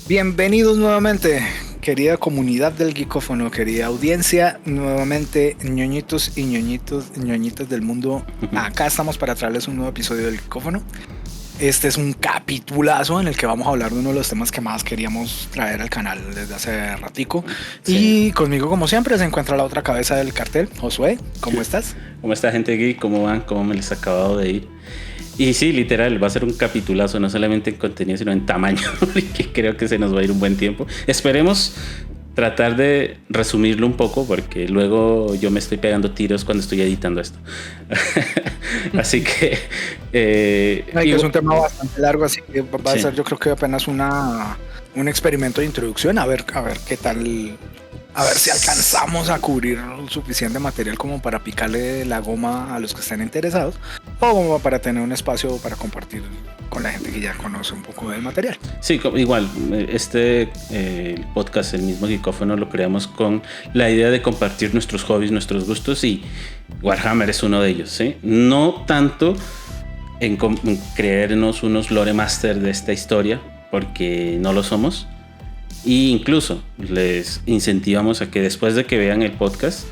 Bienvenidos nuevamente, querida comunidad del Geekófono, querida audiencia, nuevamente ñoñitos y ñoñitas del mundo. Acá estamos para traerles un nuevo episodio del Geekófono. Este es un capitulazo en el que vamos a hablar de uno de los temas que más queríamos traer al canal desde hace ratico. Sí. Y conmigo, como siempre, se encuentra la otra cabeza del cartel, Josué. ¿Cómo estás? ¿Cómo está, gente geek? ¿Cómo van? ¿Cómo me les ha acabado de ir? Y sí, literal, va a ser un capitulazo, no solamente en contenido, sino en tamaño, que creo que se nos va a ir un buen tiempo. Esperemos tratar de resumirlo un poco, porque luego yo me estoy pegando tiros cuando estoy editando esto. Así que... es un tema bastante largo, así que va a ser, yo creo que apenas un experimento de introducción, a ver qué tal... A ver si alcanzamos a cubrir suficiente material como para picarle la goma a los que estén interesados, o como para tener un espacio para compartir con la gente que ya conoce un poco del material. Sí, igual, podcast, el mismo Geekófono, lo creamos con la idea de compartir nuestros hobbies, nuestros gustos, y Warhammer es uno de ellos, ¿sí? No tanto en creernos unos lore master de esta historia, porque no lo somos. Y incluso les incentivamos a que después de que vean el podcast,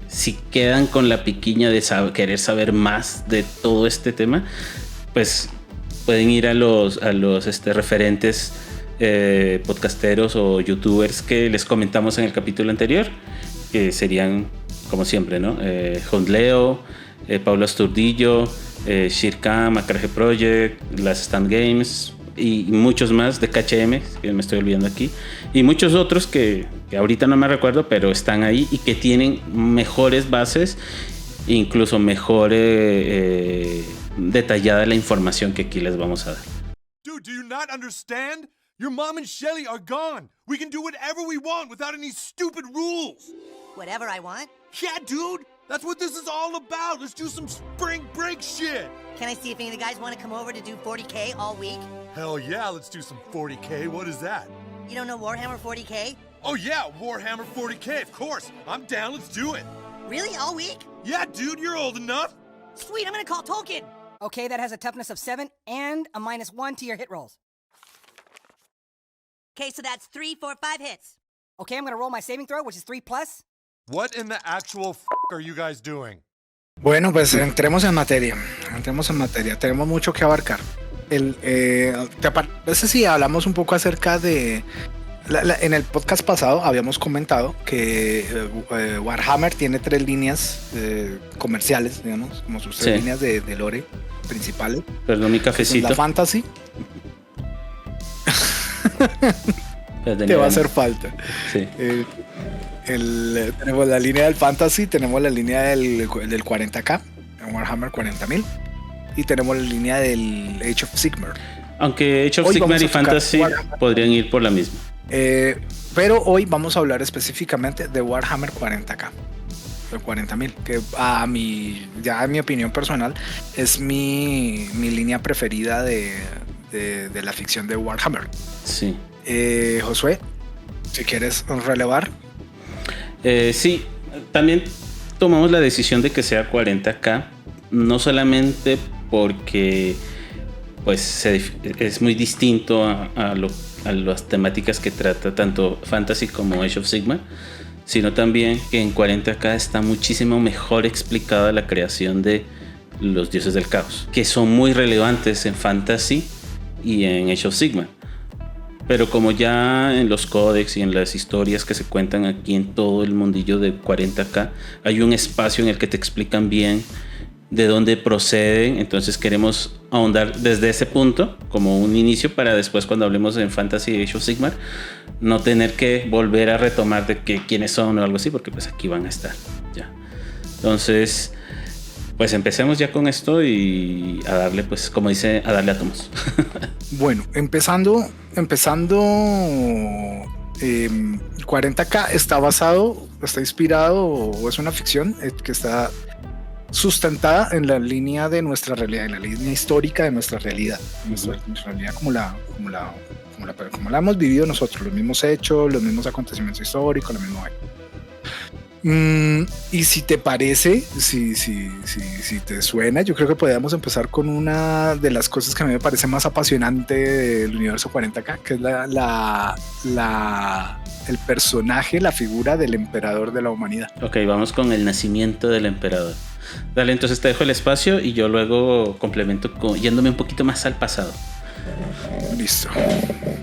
si quedan con la piquiña de querer saber más de todo este tema, pues pueden ir a los referentes podcasteros o youtubers que les comentamos en el capítulo anterior, que serían, como siempre, ¿no? Leo, Paulo Asturdillo, Shirka, Macraje Project, las Stand Games y muchos más de KHM, que me estoy olvidando aquí, y muchos otros que ahorita no me recuerdo, pero están ahí y que tienen mejores bases, incluso mejor detallada la información que aquí les vamos a dar. Dude, do you not understand? Your mom and Shelly are gone. We can do whatever we want without any stupid rules. Whatever I want? Yeah, dude. That's what this is all about. Let's do some spring break shit. Can I see if any of the guys want to come over to do 40K all week? Hell yeah, let's do some 40K. What is that? You don't know Warhammer 40K? Oh yeah, Warhammer 40K, of course. I'm down, let's do it. Really? All week? Yeah, dude, you're old enough. Sweet, I'm gonna call Tolkien. Okay, that has a toughness of 7 and a -1 to your hit rolls. Okay, so that's 3, 4, 5 hits. Okay, I'm gonna roll my saving throw, which is 3+. What in the actual are you guys doing? Bueno, pues entremos en materia. Tenemos mucho que abarcar. ¿Te parece si hablamos un poco acerca de... en el podcast pasado habíamos comentado que Warhammer tiene 3 líneas comerciales, digamos, como sus 3 líneas de lore principales. Perdón, mi cafecito. La fantasy. Te va a hacer falta. Sí. Tenemos la línea del fantasy, tenemos la línea del 40K, Warhammer 40.000, y tenemos la línea del Age of Sigmar. Aunque Age of Sigmar y fantasy podrían ir por la misma. Pero hoy vamos a hablar específicamente de Warhammer 40K, el 40.000, que ya en mi opinión personal es mi línea preferida de la ficción de Warhammer. Sí. Josué, si quieres relevar. Sí, también tomamos la decisión de que sea 40K, no solamente porque pues es muy distinto a las temáticas que trata tanto Fantasy como Age of Sigmar, sino también que en 40K está muchísimo mejor explicada la creación de los dioses del caos, que son muy relevantes en Fantasy y en Age of Sigmar. Pero como ya en los códex y en las historias que se cuentan aquí en todo el mundillo de 40K, hay un espacio en el que te explican bien de dónde proceden, entonces queremos ahondar desde ese punto como un inicio para después, cuando hablemos en Fantasy y Age of Sigmar, no tener que volver a retomar de quiénes son o algo así, porque pues aquí van a estar ya. Entonces, pues empecemos ya con esto y a darle, pues como dice, a darle átomos. Bueno, empezando 40K está inspirado o es una ficción que está sustentada en la línea de nuestra realidad, en la línea histórica de nuestra realidad, nuestra realidad como la hemos vivido nosotros, los mismos hechos, los mismos acontecimientos históricos, la misma vaina. Y si te parece, si te suena, yo creo que podríamos empezar con una de las cosas que a mí me parece más apasionante del universo 40K, que es el personaje, la figura del emperador de la humanidad. Ok, vamos con el nacimiento del emperador. Dale, entonces te dejo el espacio y yo luego complemento yéndome un poquito más al pasado. Listo,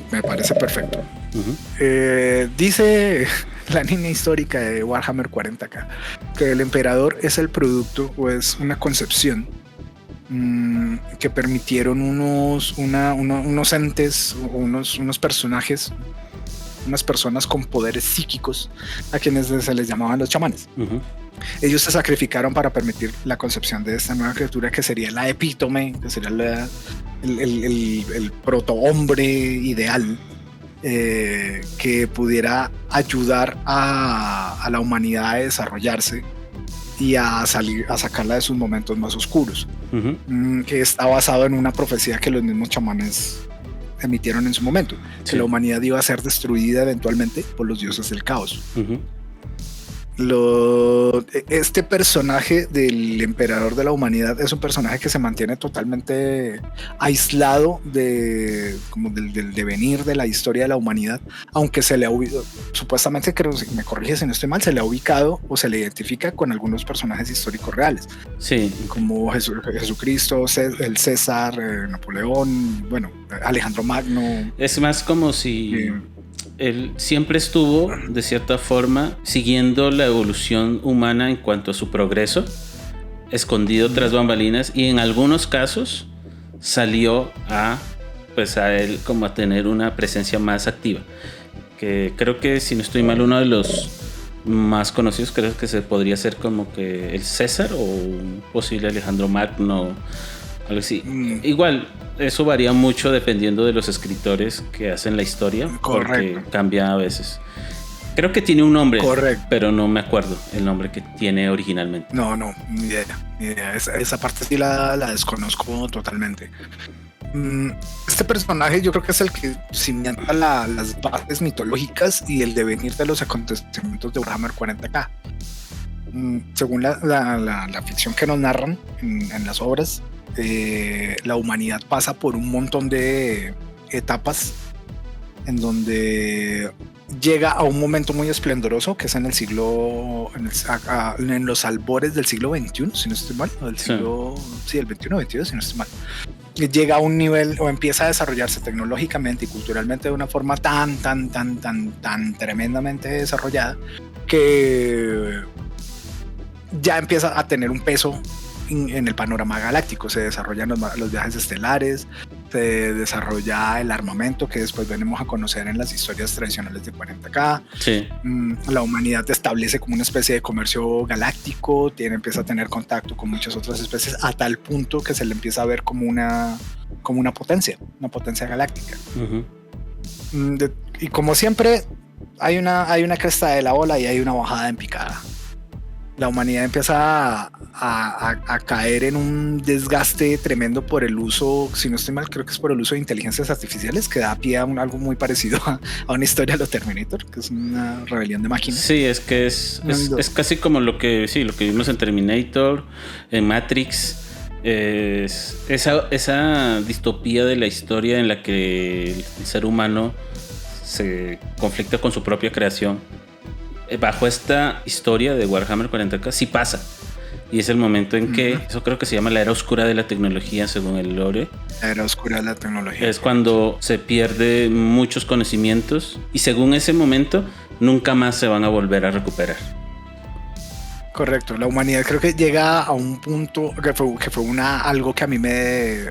me parece perfecto. Dice la línea histórica de Warhammer 40K que el emperador es el producto o es una concepción que permitieron unos entes, unos personajes, unas personas con poderes psíquicos a quienes se les llamaban los chamanes. Ellos se sacrificaron para permitir la concepción de esta nueva criatura que sería la epítome, que sería el protohombre ideal, que pudiera ayudar a la humanidad a desarrollarse y a sacarla de sus momentos más oscuros, que está basado en una profecía que los mismos chamanes emitieron en su momento, que la humanidad iba a ser destruida eventualmente por los dioses del caos. Este personaje del emperador de la humanidad es un personaje que se mantiene totalmente aislado como del devenir de la historia de la humanidad, aunque se le ha supuestamente, creo, si me corriges si no estoy mal, se le ha ubicado o se le identifica con algunos personajes históricos reales, como Jesucristo, el César, Napoleón, bueno, Alejandro Magno. Es más como si él siempre estuvo, de cierta forma, siguiendo la evolución humana en cuanto a su progreso, escondido tras bambalinas, y en algunos casos salió a él como a tener una presencia más activa. Que creo que, si no estoy mal, uno de los más conocidos creo que se podría ser como que el César o un posible Alejandro Magno, algo así. Igual, eso varía mucho dependiendo de los escritores que hacen la historia. Correcto. Porque cambia a veces. Creo que tiene un nombre, correcto, pero no me acuerdo el nombre que tiene originalmente. No, ni idea. Esa parte sí la desconozco totalmente. Este personaje yo creo que es el que cimienta las bases mitológicas y el devenir de los acontecimientos de Warhammer 40K. Según la ficción que nos narran en las obras, la humanidad pasa por un montón de etapas en donde llega a un momento muy esplendoroso, que es en los albores del siglo XXI, si no estoy mal, el XXI o XXII, si no estoy mal. Llega a un nivel o empieza a desarrollarse tecnológicamente y culturalmente de una forma tan tremendamente desarrollada que ya empieza a tener un peso en el panorama galáctico. Se desarrollan los viajes estelares, se desarrolla el armamento que después venimos a conocer en las historias tradicionales de 40K. La humanidad establece como una especie de comercio galáctico, empieza a tener contacto con muchas otras especies a tal punto que se le empieza a ver como una potencia galáctica. Y como siempre hay una cresta de la ola y hay una bajada en picada. La humanidad empieza a caer en un desgaste tremendo por el uso, si no estoy mal, creo que es por el uso de inteligencias artificiales, que da pie a algo muy parecido a una historia de los Terminator, que es una rebelión de máquinas. Sí, es que es casi como lo que vimos en Terminator, en Matrix. Esa distopía de la historia en la que el ser humano se conflicta con su propia creación. Bajo esta historia de Warhammer 40K sí pasa, y es el momento en que eso creo que se llama la era oscura de la tecnología, según el lore. La era oscura de la tecnología es cuando se pierde muchos conocimientos y según ese momento nunca más se van a volver a recuperar. Correcto, la humanidad creo que llega a un punto que fue algo que a mí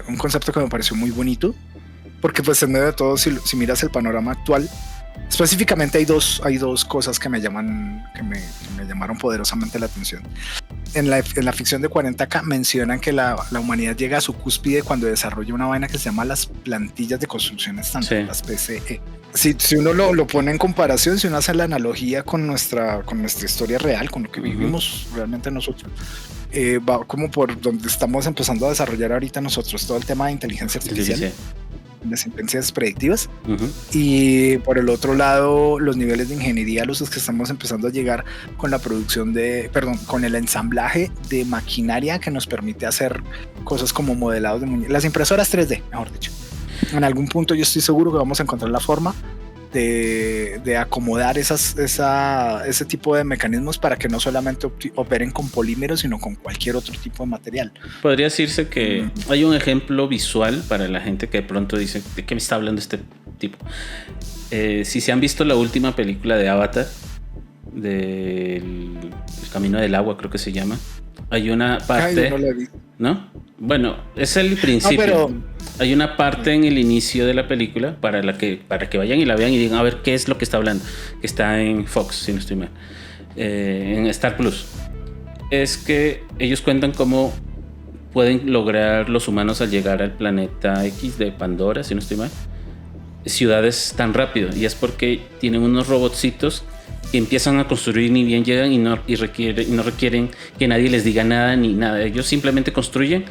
un concepto que me pareció muy bonito, porque pues en medio de todo, si miras el panorama actual, específicamente hay dos cosas que me llamaron poderosamente la atención. En la ficción de 40K mencionan que la humanidad llega a su cúspide cuando desarrolla una vaina que se llama las plantillas de construcción estándar, las PCE. Si uno lo pone en comparación, si uno hace la analogía con nuestra historia real, con lo que vivimos realmente nosotros, va como por donde estamos empezando a desarrollar ahorita nosotros todo el tema de inteligencia artificial. las inteligencias predictivas. Ujú. Y por el otro lado, los niveles de ingeniería a los que estamos empezando a llegar con la producción con el ensamblaje de maquinaria que nos permite hacer cosas como modelados de muñecas, las impresoras 3D, mejor dicho. En algún punto yo estoy seguro que vamos a encontrar la forma de acomodar ese tipo de mecanismos para que no solamente operen con polímeros, sino con cualquier otro tipo de material. Podría decirse que hay un ejemplo visual para la gente que de pronto dice, ¿de qué me está hablando este tipo? Si se han visto la última película de Avatar, del El Camino del Agua, creo que se llama, hay una parte... Ay, yo no la he visto. ¿No? Bueno, es el principio. pero... Hay una parte en el inicio de la película para que vayan y la vean y digan a ver qué es lo que está hablando. Que está en Fox, si no estoy mal. En Star Plus. Es que ellos cuentan cómo pueden lograr los humanos al llegar al planeta X de Pandora, si no estoy mal, ciudades tan rápido. Y es porque tienen unos robotcitos que empiezan a construir, ni bien llegan y no requieren que nadie les diga nada ni nada. Ellos simplemente construyen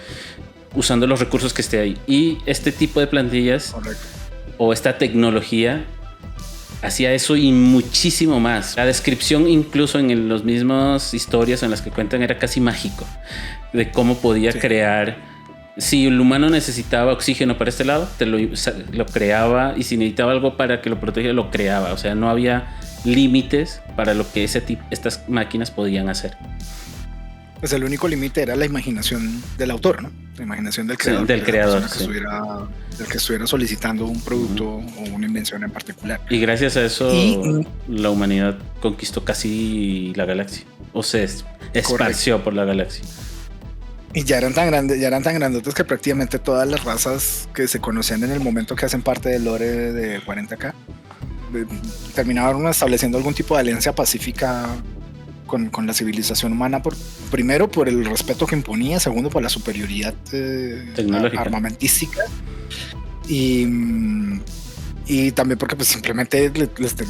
usando los recursos que esté ahí. Y este tipo de plantillas, correcto, o esta tecnología hacía eso y muchísimo más. La descripción incluso en los mismos historias en las que cuentan era casi mágico de cómo podía crear. Si el humano necesitaba oxígeno para este lado, lo creaba, y si necesitaba algo para que lo protegiera, lo creaba. O sea, no había límites para lo que estas máquinas podían hacer. Pues el único límite era la imaginación del autor, ¿no? La imaginación del creador. Sí, del creador, del que estuviera solicitando un producto o una invención en particular. Y gracias a eso la humanidad conquistó casi la galaxia. O se esparció por la galaxia. Y ya eran tan grandotes que prácticamente todas las razas que se conocían en el momento que hacen parte del lore de 40K terminaron estableciendo algún tipo de alianza pacífica con la civilización humana, primero por el respeto que imponía, segundo por la superioridad armamentística y también porque pues simplemente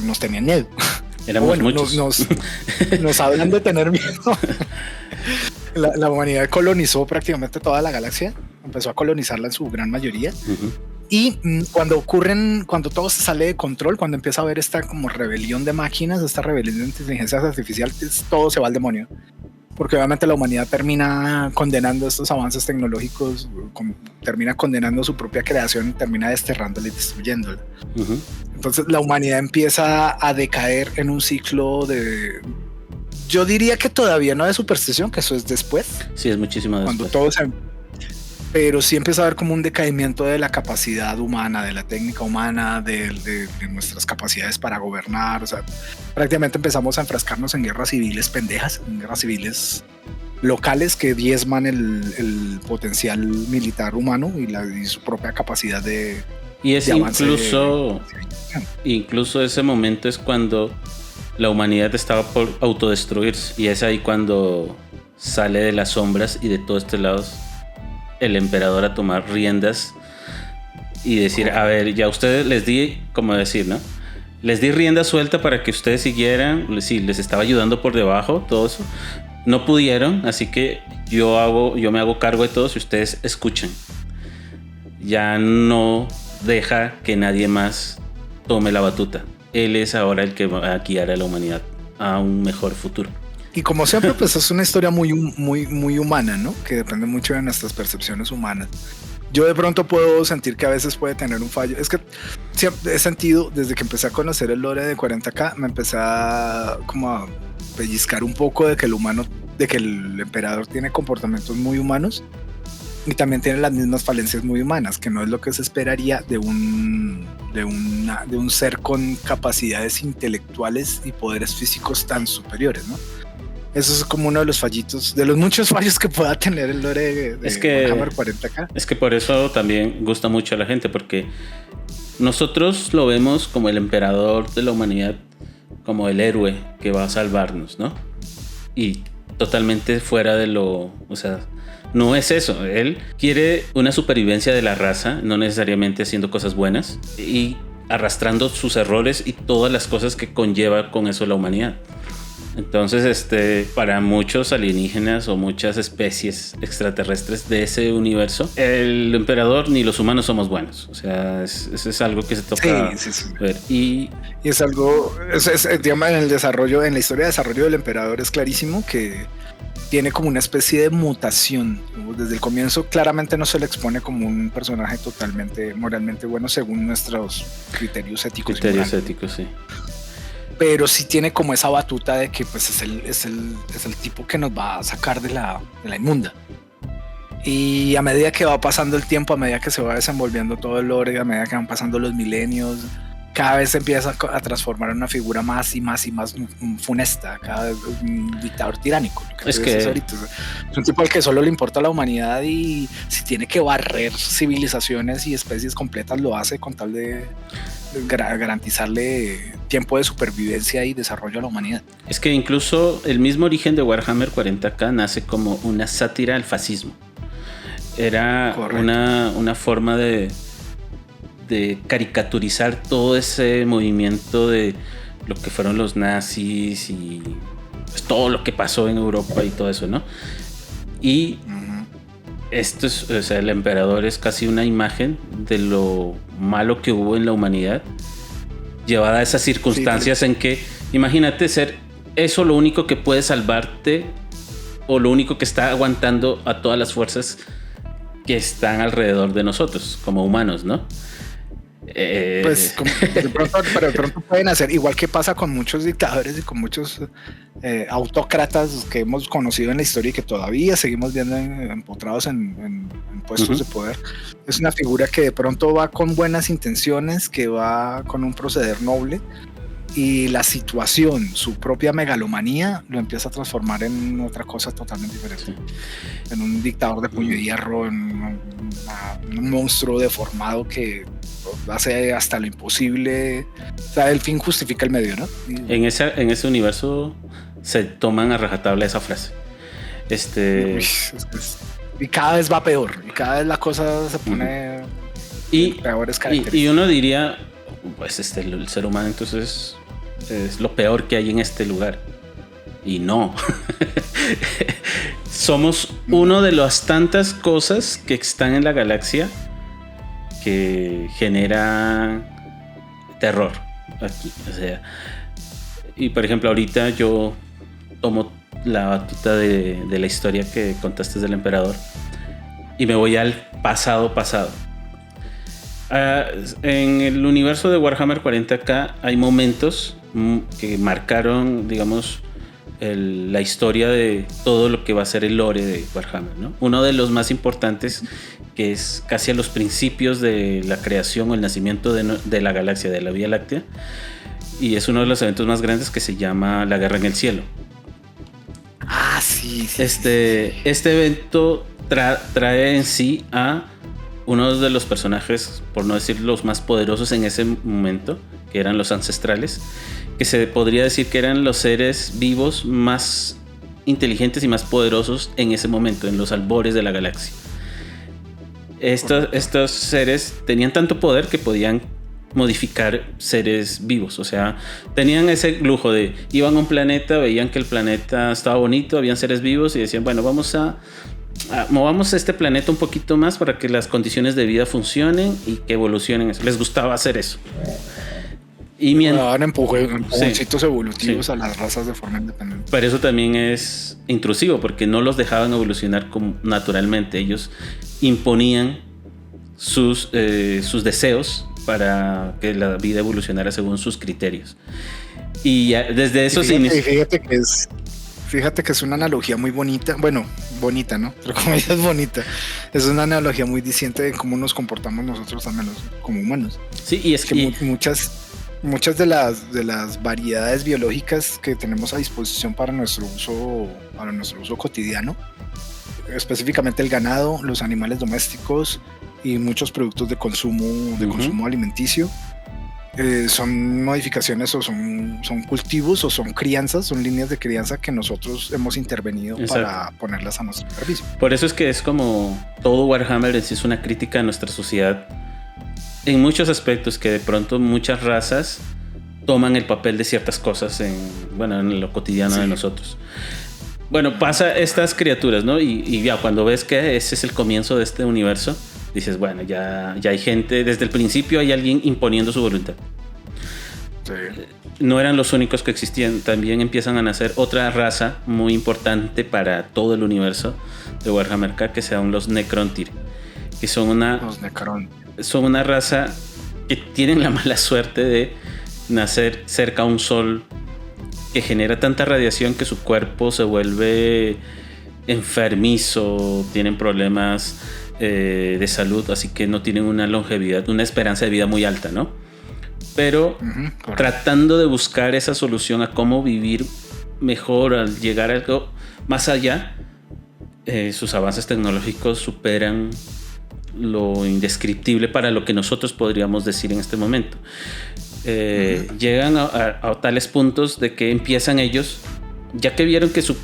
nos tenían miedo. Éramos muchos. Nos hablan de tener miedo. La humanidad colonizó prácticamente toda la galaxia, empezó a colonizarla en su gran mayoría. Uh-huh. Y cuando todo se sale de control, cuando empieza a haber esta como rebelión de máquinas, esta rebelión de inteligencias artificiales, todo se va al demonio. Porque obviamente la humanidad termina condenando estos avances tecnológicos, termina condenando su propia creación y termina desterrándola y destruyéndola. Uh-huh. Entonces la humanidad empieza a decaer en un ciclo de... Yo diría que todavía no de superstición, que eso es después. Sí, es muchísimo después. Cuando todo pero sí empieza a haber como un decaimiento de la capacidad humana, de la técnica humana, de nuestras capacidades para gobernar. O sea, prácticamente empezamos a enfrascarnos en guerras civiles pendejas, en guerras civiles locales que diezman el potencial militar humano y su propia capacidad de... Y es incluso ese momento es cuando la humanidad estaba por autodestruirse, y es ahí cuando sale de las sombras y de todos estos lados el emperador a tomar riendas y decir, a ver, ya ustedes les di, como decir, ¿no? Les di rienda suelta para que ustedes siguieran, sí, les estaba ayudando por debajo, todo eso. No pudieron, así que yo me hago cargo de todos y ustedes escuchen. Ya no deja que nadie más tome la batuta. Él es ahora el que va a guiar a la humanidad a un mejor futuro. Y como siempre, pues es una historia muy humana, ¿no? Que depende mucho de nuestras percepciones humanas. Yo de pronto puedo sentir que a veces puede tener un fallo. Es que siempre he sentido, desde que empecé a conocer el lore de 40K, me empecé a pellizcar un poco de que el emperador tiene comportamientos muy humanos y también tiene las mismas falencias muy humanas, que no es lo que se esperaría de un ser con capacidades intelectuales y poderes físicos tan superiores, ¿no? Eso es como uno de los fallitos, de los muchos fallos que pueda tener el lore de Warhammer 40K. Es que por eso también gusta mucho a la gente, porque nosotros lo vemos como el emperador de la humanidad, como el héroe que va a salvarnos, ¿no? Y totalmente fuera de o sea, no es eso. Él quiere una supervivencia de la raza, no necesariamente haciendo cosas buenas y arrastrando sus errores y todas las cosas que conlleva con eso la humanidad. Entonces, para muchos alienígenas o muchas especies extraterrestres de ese universo, el emperador ni los humanos somos buenos. O sea, eso es algo que se toca ver. Y es algo, digamos, en el desarrollo, en la historia de desarrollo del emperador es clarísimo que tiene como una especie de mutación. Desde el comienzo claramente no se le expone como un personaje totalmente moralmente bueno según nuestros criterios éticos. Criterios éticos, sí. Pero sí tiene como esa batuta de que pues es el tipo que nos va a sacar de la inmunda. Y a medida que va pasando el tiempo, a medida que se va desenvolviendo todo el lore, a medida que van pasando los milenios, cada vez se empieza a transformar en una figura más y más funesta, cada vez un dictador tiránico. Es un tipo al que solo le importa la humanidad y si tiene que barrer civilizaciones y especies completas lo hace con tal de garantizarle tiempo de supervivencia y desarrollo a la humanidad. Es que incluso el mismo origen de Warhammer 40K nace como una sátira al fascismo. Era una forma de caricaturizar todo ese movimiento de lo que fueron los nazis y pues todo lo que pasó en Europa y todo eso, ¿no? Y esto es, o sea, el emperador es casi una imagen de lo malo que hubo en la humanidad, llevada a esas circunstancias en que, imagínate ser eso lo único que puede salvarte o lo único que está aguantando a todas las fuerzas que están alrededor de nosotros como humanos, ¿no? Pues de pronto pueden hacer igual que pasa con muchos dictadores y con muchos autócratas que hemos conocido en la historia y que todavía seguimos viendo empotrados en puestos de poder. Es una figura que de pronto va con buenas intenciones, que va con un proceder noble, y la situación, su propia megalomanía, lo empieza a transformar en otra cosa totalmente diferente. En un dictador de puño de hierro, en un monstruo deformado que hace hasta lo imposible. O sea, el fin justifica el medio, ¿no? En ese universo se toman a rajatabla esa frase. Y cada vez va peor, y cada vez la cosa se pone peores características. Y uno diría, pues el ser humano entonces es lo peor que hay en este lugar. Y no. Somos uno de las tantas cosas que están en la galaxia que genera terror aquí. O sea, y por ejemplo, ahorita yo tomo la batuta de la historia que contaste del emperador y me voy al pasado. En el universo de Warhammer 40K hay momentos que marcaron, digamos, la historia de todo lo que va a ser el lore de Warhammer, ¿no? Uno de los más importantes, que es casi a los principios de la creación o el nacimiento de la galaxia, de la Vía Láctea, y es uno de los eventos más grandes, que se llama la Guerra en el Cielo. Sí. Este evento trae en sí a uno de los personajes, por no decir los más poderosos en ese momento, que eran los ancestrales, que se podría decir que eran los seres vivos más inteligentes y más poderosos en ese momento, en los albores de la galaxia. Estos seres tenían tanto poder que podían modificar seres vivos, o sea, tenían ese lujo de iban a un planeta, veían que el planeta estaba bonito, habían seres vivos y decían, bueno, movamos este planeta un poquito más para que las condiciones de vida funcionen y que evolucionen. Les gustaba hacer eso. Y daban empujoncitos evolutivos a las razas de forma independiente. Pero eso también es intrusivo, porque no los dejaban evolucionar naturalmente. Ellos imponían sus deseos para que la vida evolucionara según sus criterios. Y ya, desde eso Fíjate que es una analogía muy bonita. Bueno, bonita, ¿no? Pero como ella es bonita, es una analogía muy diciente de cómo nos comportamos nosotros también como humanos. Sí, y es que muchas de las variedades biológicas que tenemos a disposición para nuestro uso cotidiano, específicamente el ganado, los animales domésticos y muchos productos de consumo alimenticio, son modificaciones o son cultivos o son crianzas, son líneas de crianza que nosotros hemos intervenido. Exacto. Para ponerlas a nuestro servicio. Por eso es que es como todo Warhammer en sí es una crítica a nuestra sociedad en muchos aspectos, que de pronto muchas razas toman el papel de ciertas cosas en lo cotidiano de nosotros. Bueno, pasa estas criaturas, ¿no? Y ya cuando ves que ese es el comienzo de este universo, dices, bueno, ya hay gente, desde el principio hay alguien imponiendo su voluntad. Sí. No eran los únicos que existían, también empiezan a nacer otra raza muy importante para todo el universo de Warhammer K, que son los Necrontyr, que son una raza que tienen la mala suerte de nacer cerca a un sol que genera tanta radiación que su cuerpo se vuelve enfermizo, tienen problemas de salud, así que no tienen una longevidad, una esperanza de vida muy alta, ¿no? Pero tratando de buscar esa solución a cómo vivir mejor, al llegar a algo más allá, sus avances tecnológicos superan lo indescriptible para lo que nosotros podríamos decir en este momento. Llegan a tales puntos de que empiezan ellos, ya que vieron que su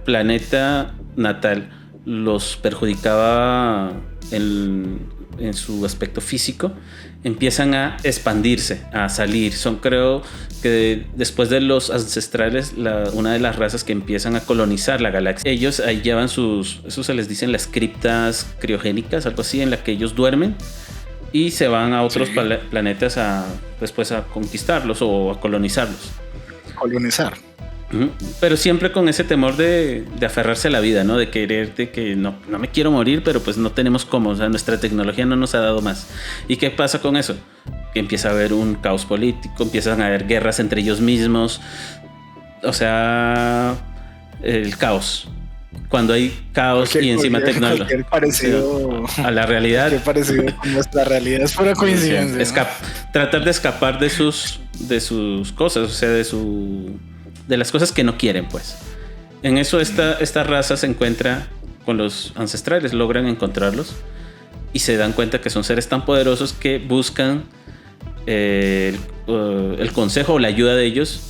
planeta natal los perjudicaba en su aspecto físico, empiezan a expandirse, a salir. Creo que después de los ancestrales, una de las razas que empiezan a colonizar la galaxia. Ellos ahí llevan eso se les dicen las criptas criogénicas, algo así, en la que ellos duermen y se van a otros planetas después a conquistarlos o a colonizarlos. Pero siempre con ese temor de aferrarse a la vida, ¿no? De que no me quiero morir, pero pues no tenemos cómo. O sea, nuestra tecnología no nos ha dado más. ¿Y qué pasa con eso? Que empieza a haber un caos político, empiezan a haber guerras entre ellos mismos. O sea, el caos. Cuando hay caos y encima tecnología. Cualquier parecido a la realidad. Cualquier parecido con nuestra realidad es pura coincidencia. Tratar de escapar de sus cosas, o sea, de las cosas que no quieren, pues. En eso esta raza se encuentra con los ancestrales, logran encontrarlos y se dan cuenta que son seres tan poderosos que buscan el consejo o la ayuda de ellos,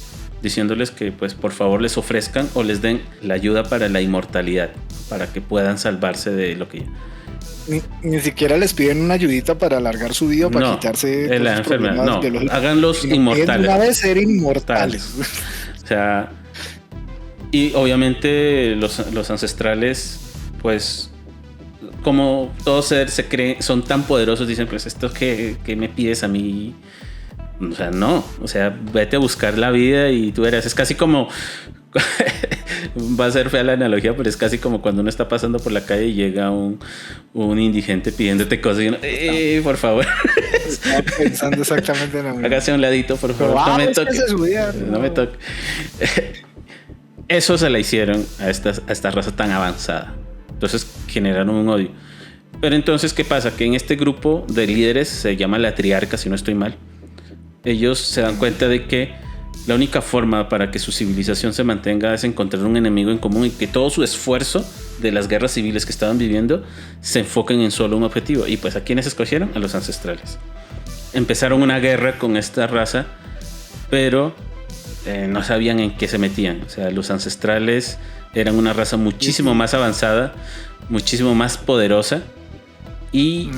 diciéndoles que pues por favor les ofrezcan o les den la ayuda para la inmortalidad, para que puedan salvarse de lo que... Ni siquiera les piden una ayudita para alargar su vida, para quitarse la enfermedad. No, háganlos inmortales. Una vez ser inmortales. O sea, y obviamente los ancestrales, pues, como todos se creen, son tan poderosos, dicen, pues, esto que me pides a mí. O sea, no. O sea, vete a buscar la vida y tú verás. Es casi como... Va a ser fea la analogía, pero es casi como cuando uno está pasando por la calle y llega un indigente pidiéndote cosas y uno, por favor. Estaba pensando exactamente en lo mismo. Hágase a un ladito, por favor. No me toque. No me toque. Eso se la hicieron a esta raza tan avanzada. Entonces generaron un odio. Pero entonces, ¿qué pasa? Que en este grupo de líderes, se llama la Triarca, si no estoy mal, ellos se dan cuenta de que la única forma para que su civilización se mantenga es encontrar un enemigo en común y que todo su esfuerzo de las guerras civiles que estaban viviendo se enfoquen en solo un objetivo. Y pues, ¿a quiénes escogieron? A los ancestrales. Empezaron una guerra con esta raza, pero no sabían en qué se metían. O sea, los ancestrales eran una raza muchísimo más avanzada, muchísimo más poderosa. Y...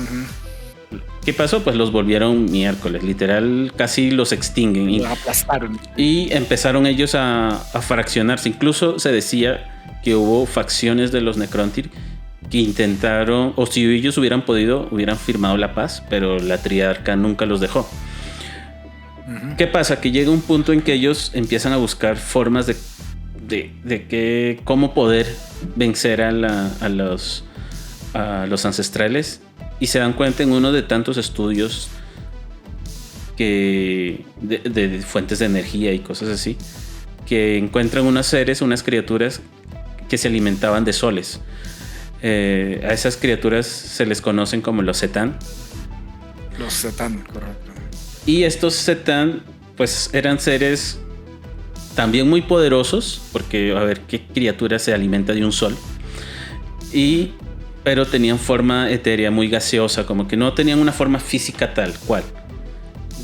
¿qué pasó? Pues los volvieron miércoles, literal, casi los extinguen. Y aplastaron. Y empezaron ellos a fraccionarse. Incluso se decía que hubo facciones de los Necrontyr que intentaron, o si ellos hubieran podido, hubieran firmado la paz, pero la Triarca nunca los dejó. ¿Qué pasa? Que llega un punto en que ellos empiezan a buscar formas de cómo poder vencer a los ancestrales. Y se dan cuenta en uno de tantos estudios de fuentes de energía y cosas así, que encuentran unas criaturas que se alimentaban de soles. A esas criaturas se les conocen como los Setán. Los Setán, correcto. Y estos Setán, pues eran seres también muy poderosos, porque a ver qué criatura se alimenta de un sol. Pero tenían forma etérea muy gaseosa, como que no tenían una forma física tal cual.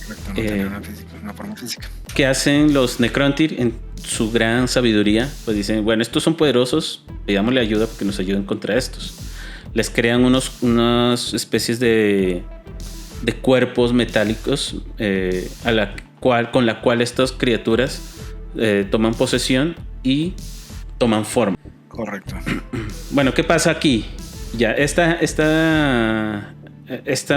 Correcto, no tenían una forma física. ¿Qué hacen los Necrontyr en su gran sabiduría? Pues dicen, bueno, estos son poderosos, pidámosle ayuda porque nos ayuden contra estos. Les crean unas especies de cuerpos metálicos con la cual estas criaturas toman posesión y toman forma. Correcto. Bueno, ¿qué pasa aquí? Ya, esta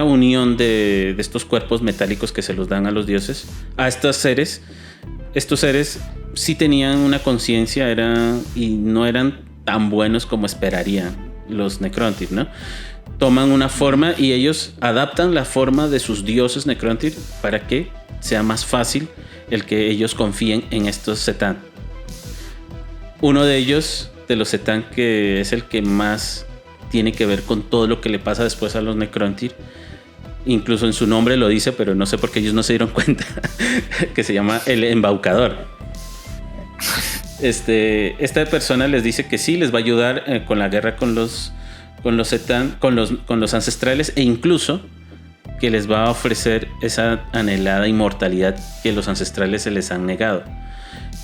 unión de estos cuerpos metálicos que se los dan a los dioses, a estos seres sí tenían una conciencia y no eran tan buenos como esperarían los Necrontyr, ¿no? Toman una forma y ellos adaptan la forma de sus dioses Necrontyr para que sea más fácil el que ellos confíen en estos C'tan. Uno de ellos, de los C'tan, que es el que más tiene que ver con todo lo que le pasa después a los Necrontyr, incluso en su nombre lo dice, pero no sé por qué ellos no se dieron cuenta, que se llama el Embaucador. Esta persona les dice que sí, les va a ayudar con la guerra con los C'tan, con los ancestrales, e incluso que les va a ofrecer esa anhelada inmortalidad que los ancestrales se les han negado.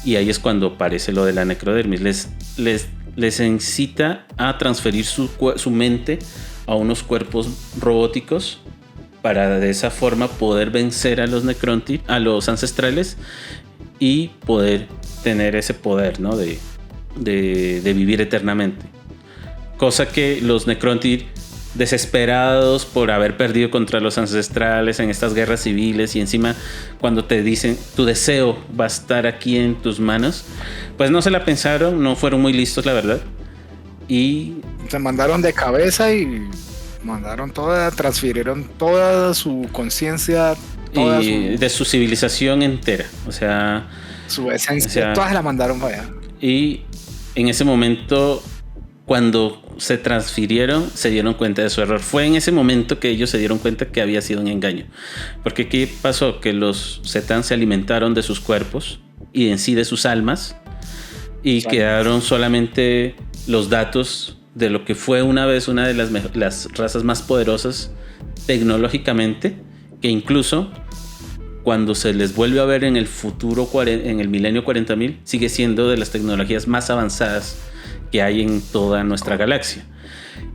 Y ahí es cuando aparece lo de la necrodermis. Les incita a transferir su mente a unos cuerpos robóticos para de esa forma poder vencer a los Necrontyr, a los ancestrales, y poder tener ese poder, ¿no? de vivir eternamente. Cosa que los Necrontyr, desesperados por haber perdido contra los ancestrales en estas guerras civiles, y encima cuando te dicen tu deseo va a estar aquí en tus manos, pues no se la pensaron, no fueron muy listos, la verdad, y se mandaron de cabeza y transfirieron toda su conciencia de su civilización entera, o sea, su esencia, todas la mandaron para allá. Y en ese momento, cuando se transfirieron, se dieron cuenta de su error. Fue en ese momento que ellos se dieron cuenta que había sido un engaño. Porque ¿qué pasó? Que los C'tan se alimentaron de sus cuerpos y en sí de sus almas, y quedaron solamente los datos de lo que fue una vez una de las razas más poderosas tecnológicamente, que incluso cuando se les vuelve a ver en el futuro, en el milenio 40.000, sigue siendo de las tecnologías más avanzadas que hay en toda nuestra galaxia.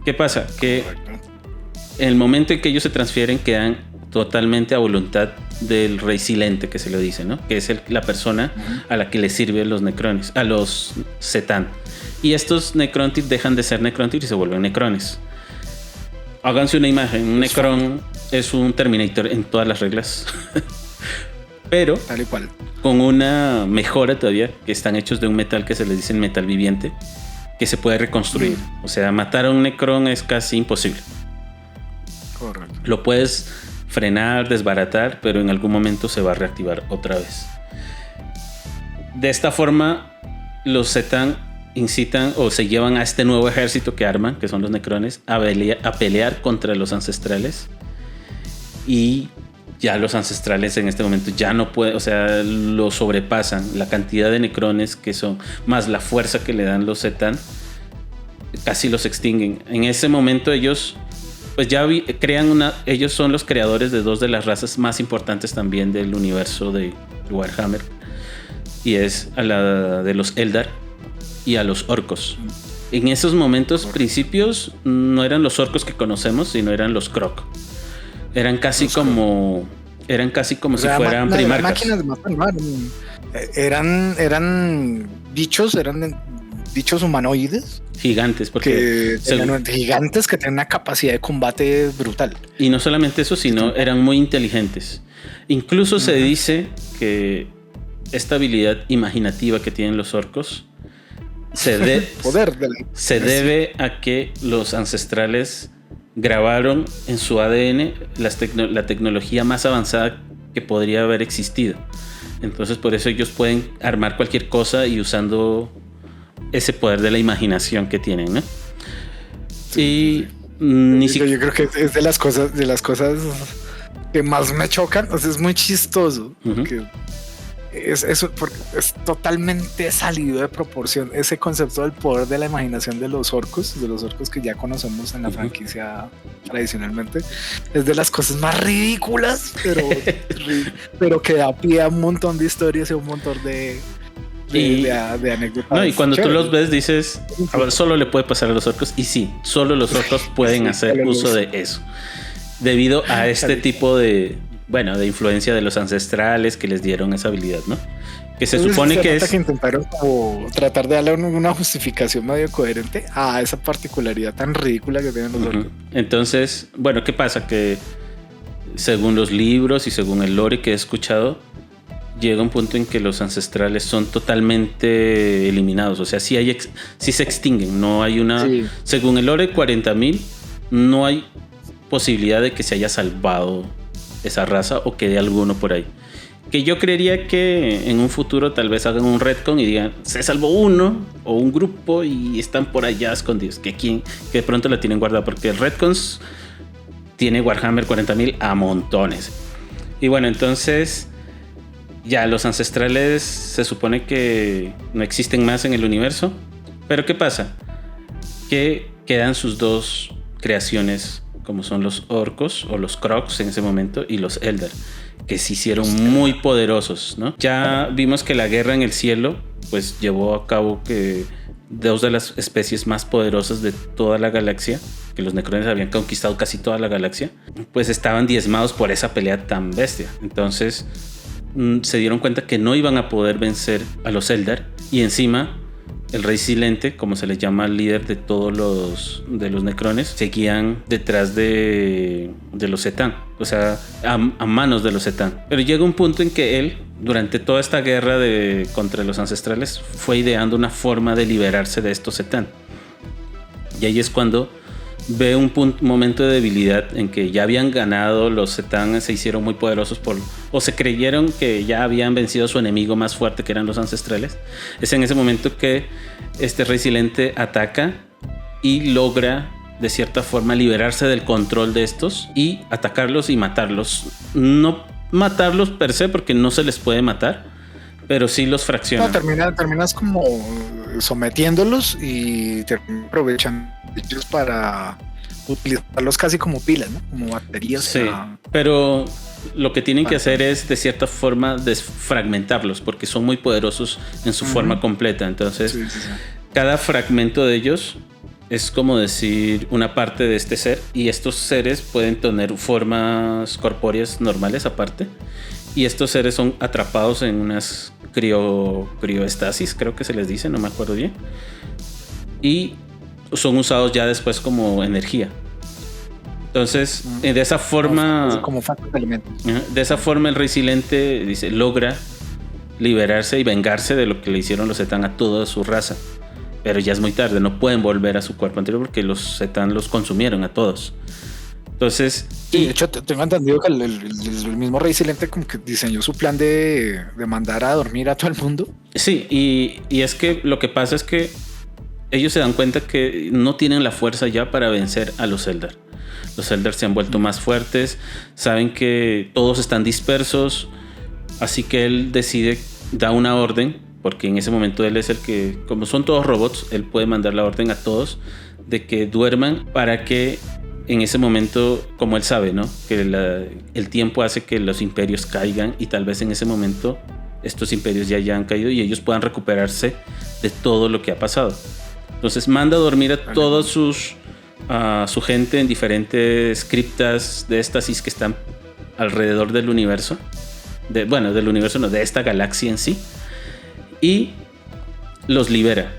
¿Qué pasa? Que en el momento en que ellos se transfieren, quedan totalmente a voluntad del Rey Silente, que se lo dice, ¿no? Que es la persona a la que le sirven los Necrones, a los C'tan. Y estos Necrontyr dejan de ser Necrontyr y se vuelven Necrones. Háganse una imagen. Un Necron es un Terminator en todas las reglas. Pero tal y cual, con una mejora todavía, que están hechos de un metal que se les dice metal viviente, que se puede reconstruir. O sea, matar a un Necron es casi imposible. Correcto. Lo puedes frenar, desbaratar, pero en algún momento se va a reactivar otra vez. De esta forma, los C'tan incitan o se llevan a este nuevo ejército que arman, que son los Necrones, a pelear contra los ancestrales. Y ya los ancestrales en este momento ya no pueden, o sea, lo sobrepasan. La cantidad de Necrones que son, más la fuerza que le dan los C'tan, casi los extinguen. En ese momento ellos pues ya crean ellos son los creadores de dos de las razas más importantes también del universo de Warhammer, y es a la de los Eldar y a los orcos. En esos momentos principios no eran los orcos que conocemos, sino eran los Krok. Eran casi como si fueran primarcas. Máquinas de matar. Eran bichos humanoides. Gigantes, porque gigantes que tienen una capacidad de combate brutal. Y no solamente eso, sino eran muy inteligentes. Incluso se dice que esta habilidad imaginativa que tienen los orcos se debe a que los ancestrales grabaron en su ADN la tecnología más avanzada que podría haber existido. Entonces por eso ellos pueden armar cualquier cosa y usando ese poder de la imaginación que tienen, ¿no? Sí, y yo creo que es de las cosas que más me chocan. O sea, es muy chistoso porque porque es totalmente salido de proporción ese concepto del poder de la imaginación de los orcos que ya conocemos en la franquicia tradicionalmente. Es de las cosas más ridículas, pero que da pie a un montón de historias y a un montón de anécdotas. No, y cuando tú los ves dices, a ver, solo le puede pasar a los orcos. Y sí, solo los orcos pueden hacer uso de eso, debido a este tipo de de influencia de los ancestrales que les dieron esa habilidad, ¿no? Que se Entonces, supone que nota es... que intentaron como tratar de darle una justificación medio coherente a esa particularidad tan ridícula que tienen los orcos. Entonces, bueno, ¿qué pasa? Que según los libros y según el lore que he escuchado, llega un punto en que los ancestrales son totalmente eliminados. O sea, sí se extinguen. No hay una... Sí. Según el lore 40.000, no hay posibilidad de que se haya salvado esa raza o quede alguno por ahí. Que yo creería que en un futuro tal vez hagan un retcon y digan, se salvó uno o un grupo y están por allá escondidos. Que de pronto la tienen guardada, porque el retcons tiene Warhammer 40.000 a montones. Y bueno, entonces ya los ancestrales se supone que no existen más en el universo. Pero ¿qué pasa? Que quedan sus dos creaciones, como son los orcos o los crocs en ese momento, y los eldar, que se hicieron muy poderosos, ¿no? Ya vimos que la guerra en el cielo pues llevó a cabo que dos de las especies más poderosas de toda la galaxia, que los necrones habían conquistado casi toda la galaxia, pues estaban diezmados por esa pelea tan bestia. Entonces se dieron cuenta que no iban a poder vencer a los eldar, y encima el rey silente, como se les llama al líder de todos los necrones, seguían detrás de los C'tan, o sea, a manos de los C'tan. Pero llega un punto en que él, durante toda esta guerra contra los ancestrales, fue ideando una forma de liberarse de estos C'tan. Y ahí es cuando ve un momento de debilidad en que ya habían ganado, los C'tan se hicieron muy poderosos o se creyeron que ya habían vencido a su enemigo más fuerte, que eran los ancestrales. Es en ese momento que este rey silente ataca y logra de cierta forma liberarse del control de estos y atacarlos y matarlos. No matarlos per se, porque no se les puede matar, pero sí los fracciona. No, terminas como sometiéndolos y aprovechan ellos para utilizarlos casi como pilas, ¿no? Como baterías. Sí, pero lo que tienen que hacer es de cierta forma desfragmentarlos, porque son muy poderosos en su forma completa. Entonces cada fragmento de ellos es como decir una parte de este ser, y estos seres pueden tener formas corpóreas normales aparte, y estos seres son atrapados en unas crioestasis, creo que se les dice, no me acuerdo bien, y son usados ya después como energía. Entonces de esa forma, como factor de elementos. De esa forma el rey silente logra liberarse y vengarse de lo que le hicieron los C'tan a toda su raza. Pero ya es muy tarde, no pueden volver a su cuerpo anterior porque los C'tan los consumieron a todos. Entonces, sí, de hecho tengo entendido que el mismo rey silente como que diseñó su plan de mandar a dormir a todo el mundo. Sí, y es que lo que pasa es que ellos se dan cuenta que no tienen la fuerza ya para vencer a los Eldar. Los Eldar se han vuelto más fuertes, saben que todos están dispersos, así que él da una orden, porque en ese momento él es el que, como son todos robots, él puede mandar la orden a todos de que duerman, para que en ese momento, como él sabe, ¿no?, que el tiempo hace que los imperios caigan, y tal vez en ese momento estos imperios ya hayan caído y ellos puedan recuperarse de todo lo que ha pasado. Entonces manda a dormir a toda su gente en diferentes criptas de éstasis que están alrededor del universo. Del universo no, de esta galaxia en sí. Y los libera,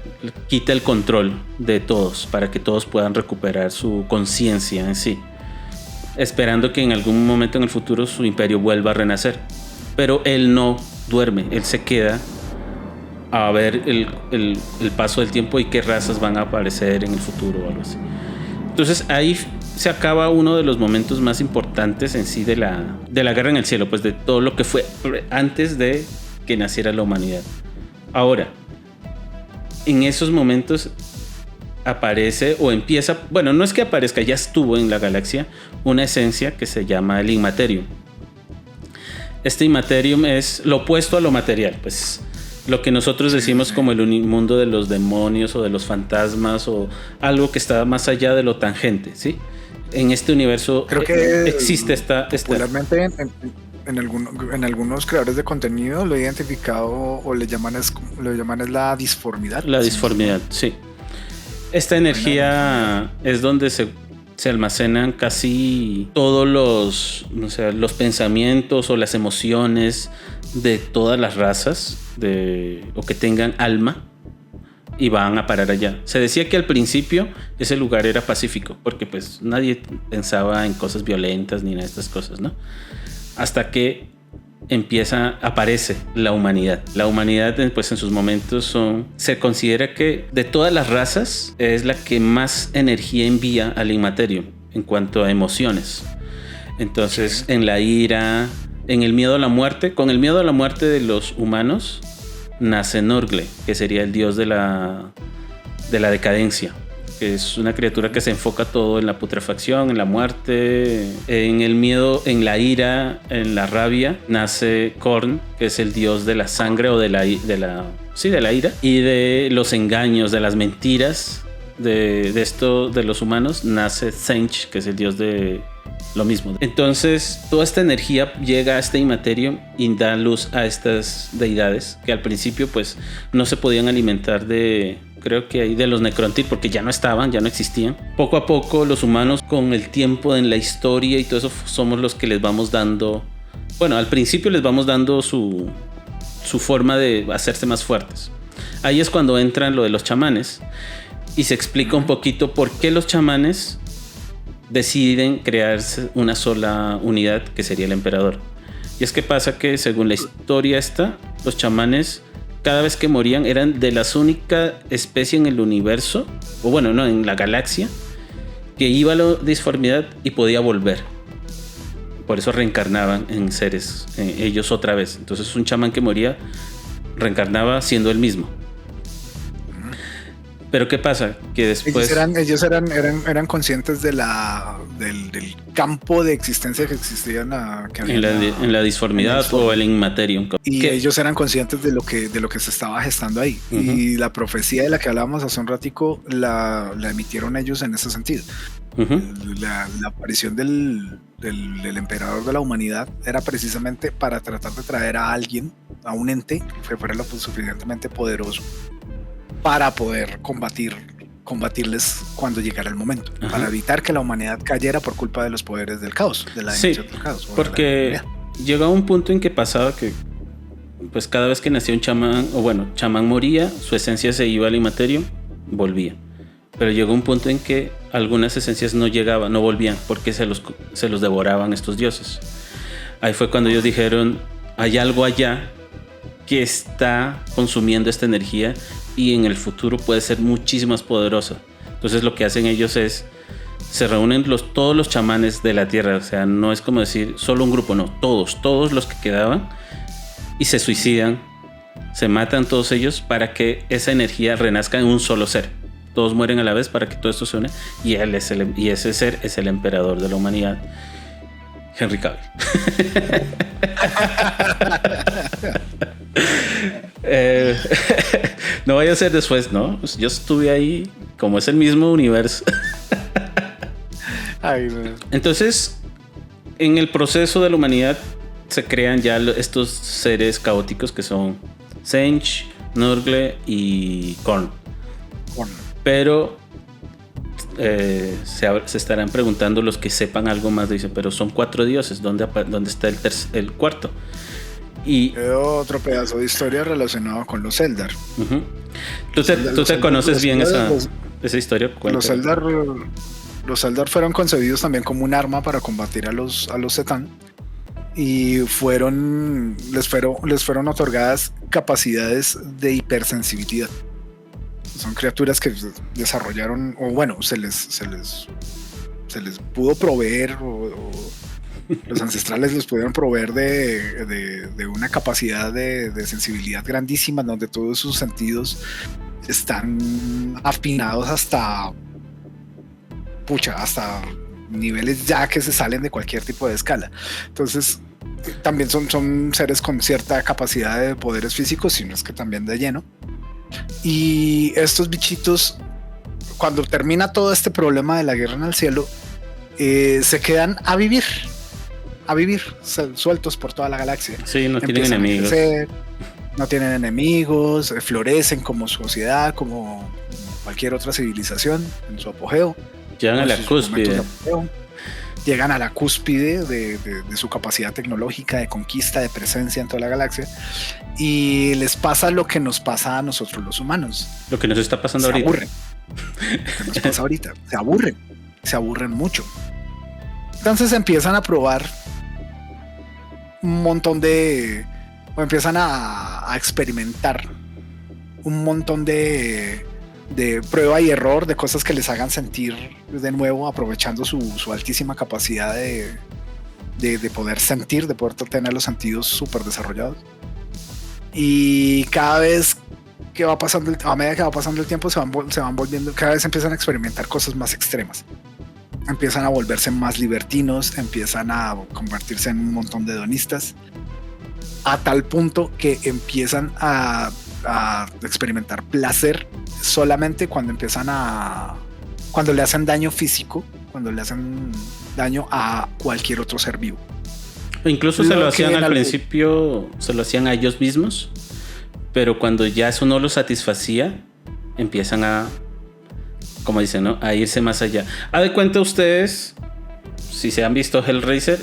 quita el control de todos para que todos puedan recuperar su conciencia en sí, esperando que en algún momento en el futuro su imperio vuelva a renacer. Pero él no duerme, él se queda a ver el paso del tiempo y qué razas van a aparecer en el futuro o algo así. Entonces ahí se acaba uno de los momentos más importantes en sí de la guerra en el cielo, pues de todo lo que fue antes de que naciera la humanidad. Ahora, en esos momentos aparece o empieza, bueno, no es que aparezca, ya estuvo en la galaxia una esencia que se llama el Immaterium. Este Immaterium es lo opuesto a lo material, pues lo que nosotros decimos como el mundo de los demonios o de los fantasmas, o algo que está más allá de lo tangente, ¿sí? En este universo creo que existe popularmente en algunos creadores de contenido lo he identificado o le llaman es la disformidad. La disformidad, sí. Esta energía es donde se se almacenan casi todos los pensamientos o las emociones de todas las razas o que tengan alma, y van a parar allá. Se decía que al principio ese lugar era pacífico porque pues nadie pensaba en cosas violentas ni en estas cosas, ¿no? Hasta que aparece la humanidad. La humanidad, pues en sus momentos se considera que de todas las razas es la que más energía envía al Inmaterium en cuanto a emociones. Entonces, en la ira, en el miedo a la muerte, con el miedo a la muerte de los humanos, nace Nurgle, que sería el dios de la decadencia, que es una criatura que se enfoca todo en la putrefacción, en la muerte, en el miedo, en la ira, en la rabia. Nace Khorne, que es el dios de la sangre o de la ira, y de los engaños, de las mentiras de los humanos. Nace Tzeentch, que es el dios de lo mismo. Entonces toda esta energía llega a este Inmaterium y da luz a estas deidades que al principio pues no se podían alimentar de los Necrontyr, porque ya no existían. Poco a poco los humanos, con el tiempo en la historia y todo eso, somos los que les vamos dando, bueno, al principio les vamos dando su forma de hacerse más fuertes. Ahí es cuando entra lo de los chamanes y se explica un poquito por qué los chamanes deciden crearse una sola unidad, que sería el emperador. Y es que pasa que, según la historia los chamanes, cada vez que morían, eran de las únicas especies en el universo, o bueno, no, en la galaxia, que iba a la disformidad y podía volver. Por eso reencarnaban en seres, ellos otra vez. Entonces un chamán que moría reencarnaba siendo él mismo. Pero ¿qué pasa? Que después... Ellos eran conscientes del campo de existencia que existía en la disformidad o el Inmaterium. Y ellos eran conscientes de lo que se estaba gestando ahí. Uh-huh. Y la profecía de la que hablábamos hace un ratico la emitieron ellos en ese sentido. Uh-huh. La aparición del emperador de la humanidad era precisamente para tratar de traer a alguien, a un ente que fuera lo suficientemente poderoso para poder combatirles cuando llegara el momento. Ajá. Para evitar que la humanidad cayera por culpa de los poderes del caos, de la dimensión del caos. Porque llegó un punto en que pasaba que pues cada vez que nacía un chamán, chamán moría, su esencia se iba al Inmaterium, volvía. Pero llegó un punto en que algunas esencias no volvían, porque se los devoraban estos dioses. Ahí fue cuando ellos dijeron, hay algo allá que está consumiendo esta energía y en el futuro puede ser muchísimo más poderosa. Entonces lo que hacen ellos es, se reúnen todos los chamanes de la tierra, o sea, no es como decir solo un grupo, no, todos los que quedaban, y se suicidan, se matan todos ellos para que esa energía renazca en un solo ser. Todos mueren a la vez para que todo esto se une, y ese ser es el emperador de la humanidad, Henry Cavill. No vaya a ser después, ¿no? Pues yo estuve ahí, como es el mismo universo. Ay, no. Entonces, en el proceso de la humanidad se crean ya estos seres caóticos que son Tzeentch, Nurgle y Khorne. Pero se estarán preguntando los que sepan algo más, dicen, pero son 4 dioses, ¿dónde está el cuarto? Y otro pedazo de historia relacionado con los Eldar. Uh-huh. ¿Tú te conoces bien esa historia? Los Eldar fueron concebidos también como un arma para combatir a los Setán, y les fueron otorgadas capacidades de hipersensibilidad. Son criaturas que desarrollaron, o bueno, se les pudo proveer, o los ancestrales les pudieron proveer de una capacidad de sensibilidad grandísima, donde todos sus sentidos están afinados hasta niveles ya que se salen de cualquier tipo de escala. Entonces también son seres con cierta capacidad de poderes físicos, sino es que también de lleno. Y estos bichitos, cuando termina todo este problema de la guerra en el cielo, se quedan a vivir sueltos por toda la galaxia. Sí, no tienen enemigos. No tienen enemigos, florecen como sociedad, como cualquier otra civilización en su apogeo. Llegan a la sus cúspide. momentos de apogeo. Llegan a la cúspide de su capacidad tecnológica, de conquista, de presencia en toda la galaxia. Y les pasa lo que nos pasa a nosotros los humanos. Lo que nos está pasando Se ahorita. aburren. Lo que nos pasa ahorita. Se aburren mucho. Entonces empiezan a probar un montón o empiezan a experimentar un montón de prueba y error, de cosas que les hagan sentir de nuevo, aprovechando su altísima capacidad de poder sentir, de poder tener los sentidos súper desarrollados. Y cada vez que va pasando, a medida que va pasando el tiempo, se van volviendo, cada vez empiezan a experimentar cosas más extremas. Empiezan a volverse más libertinos, empiezan a convertirse en un montón de hedonistas, a tal punto que empiezan a experimentar placer solamente cuando cuando le hacen daño físico, cuando le hacen daño a cualquier otro ser vivo. Incluso se lo hacían al principio, se lo hacían a ellos mismos, pero cuando ya eso no los satisfacía, empiezan a, como dicen, ¿no?, a irse más allá. A de cuenta ustedes, si se han visto Hellraiser,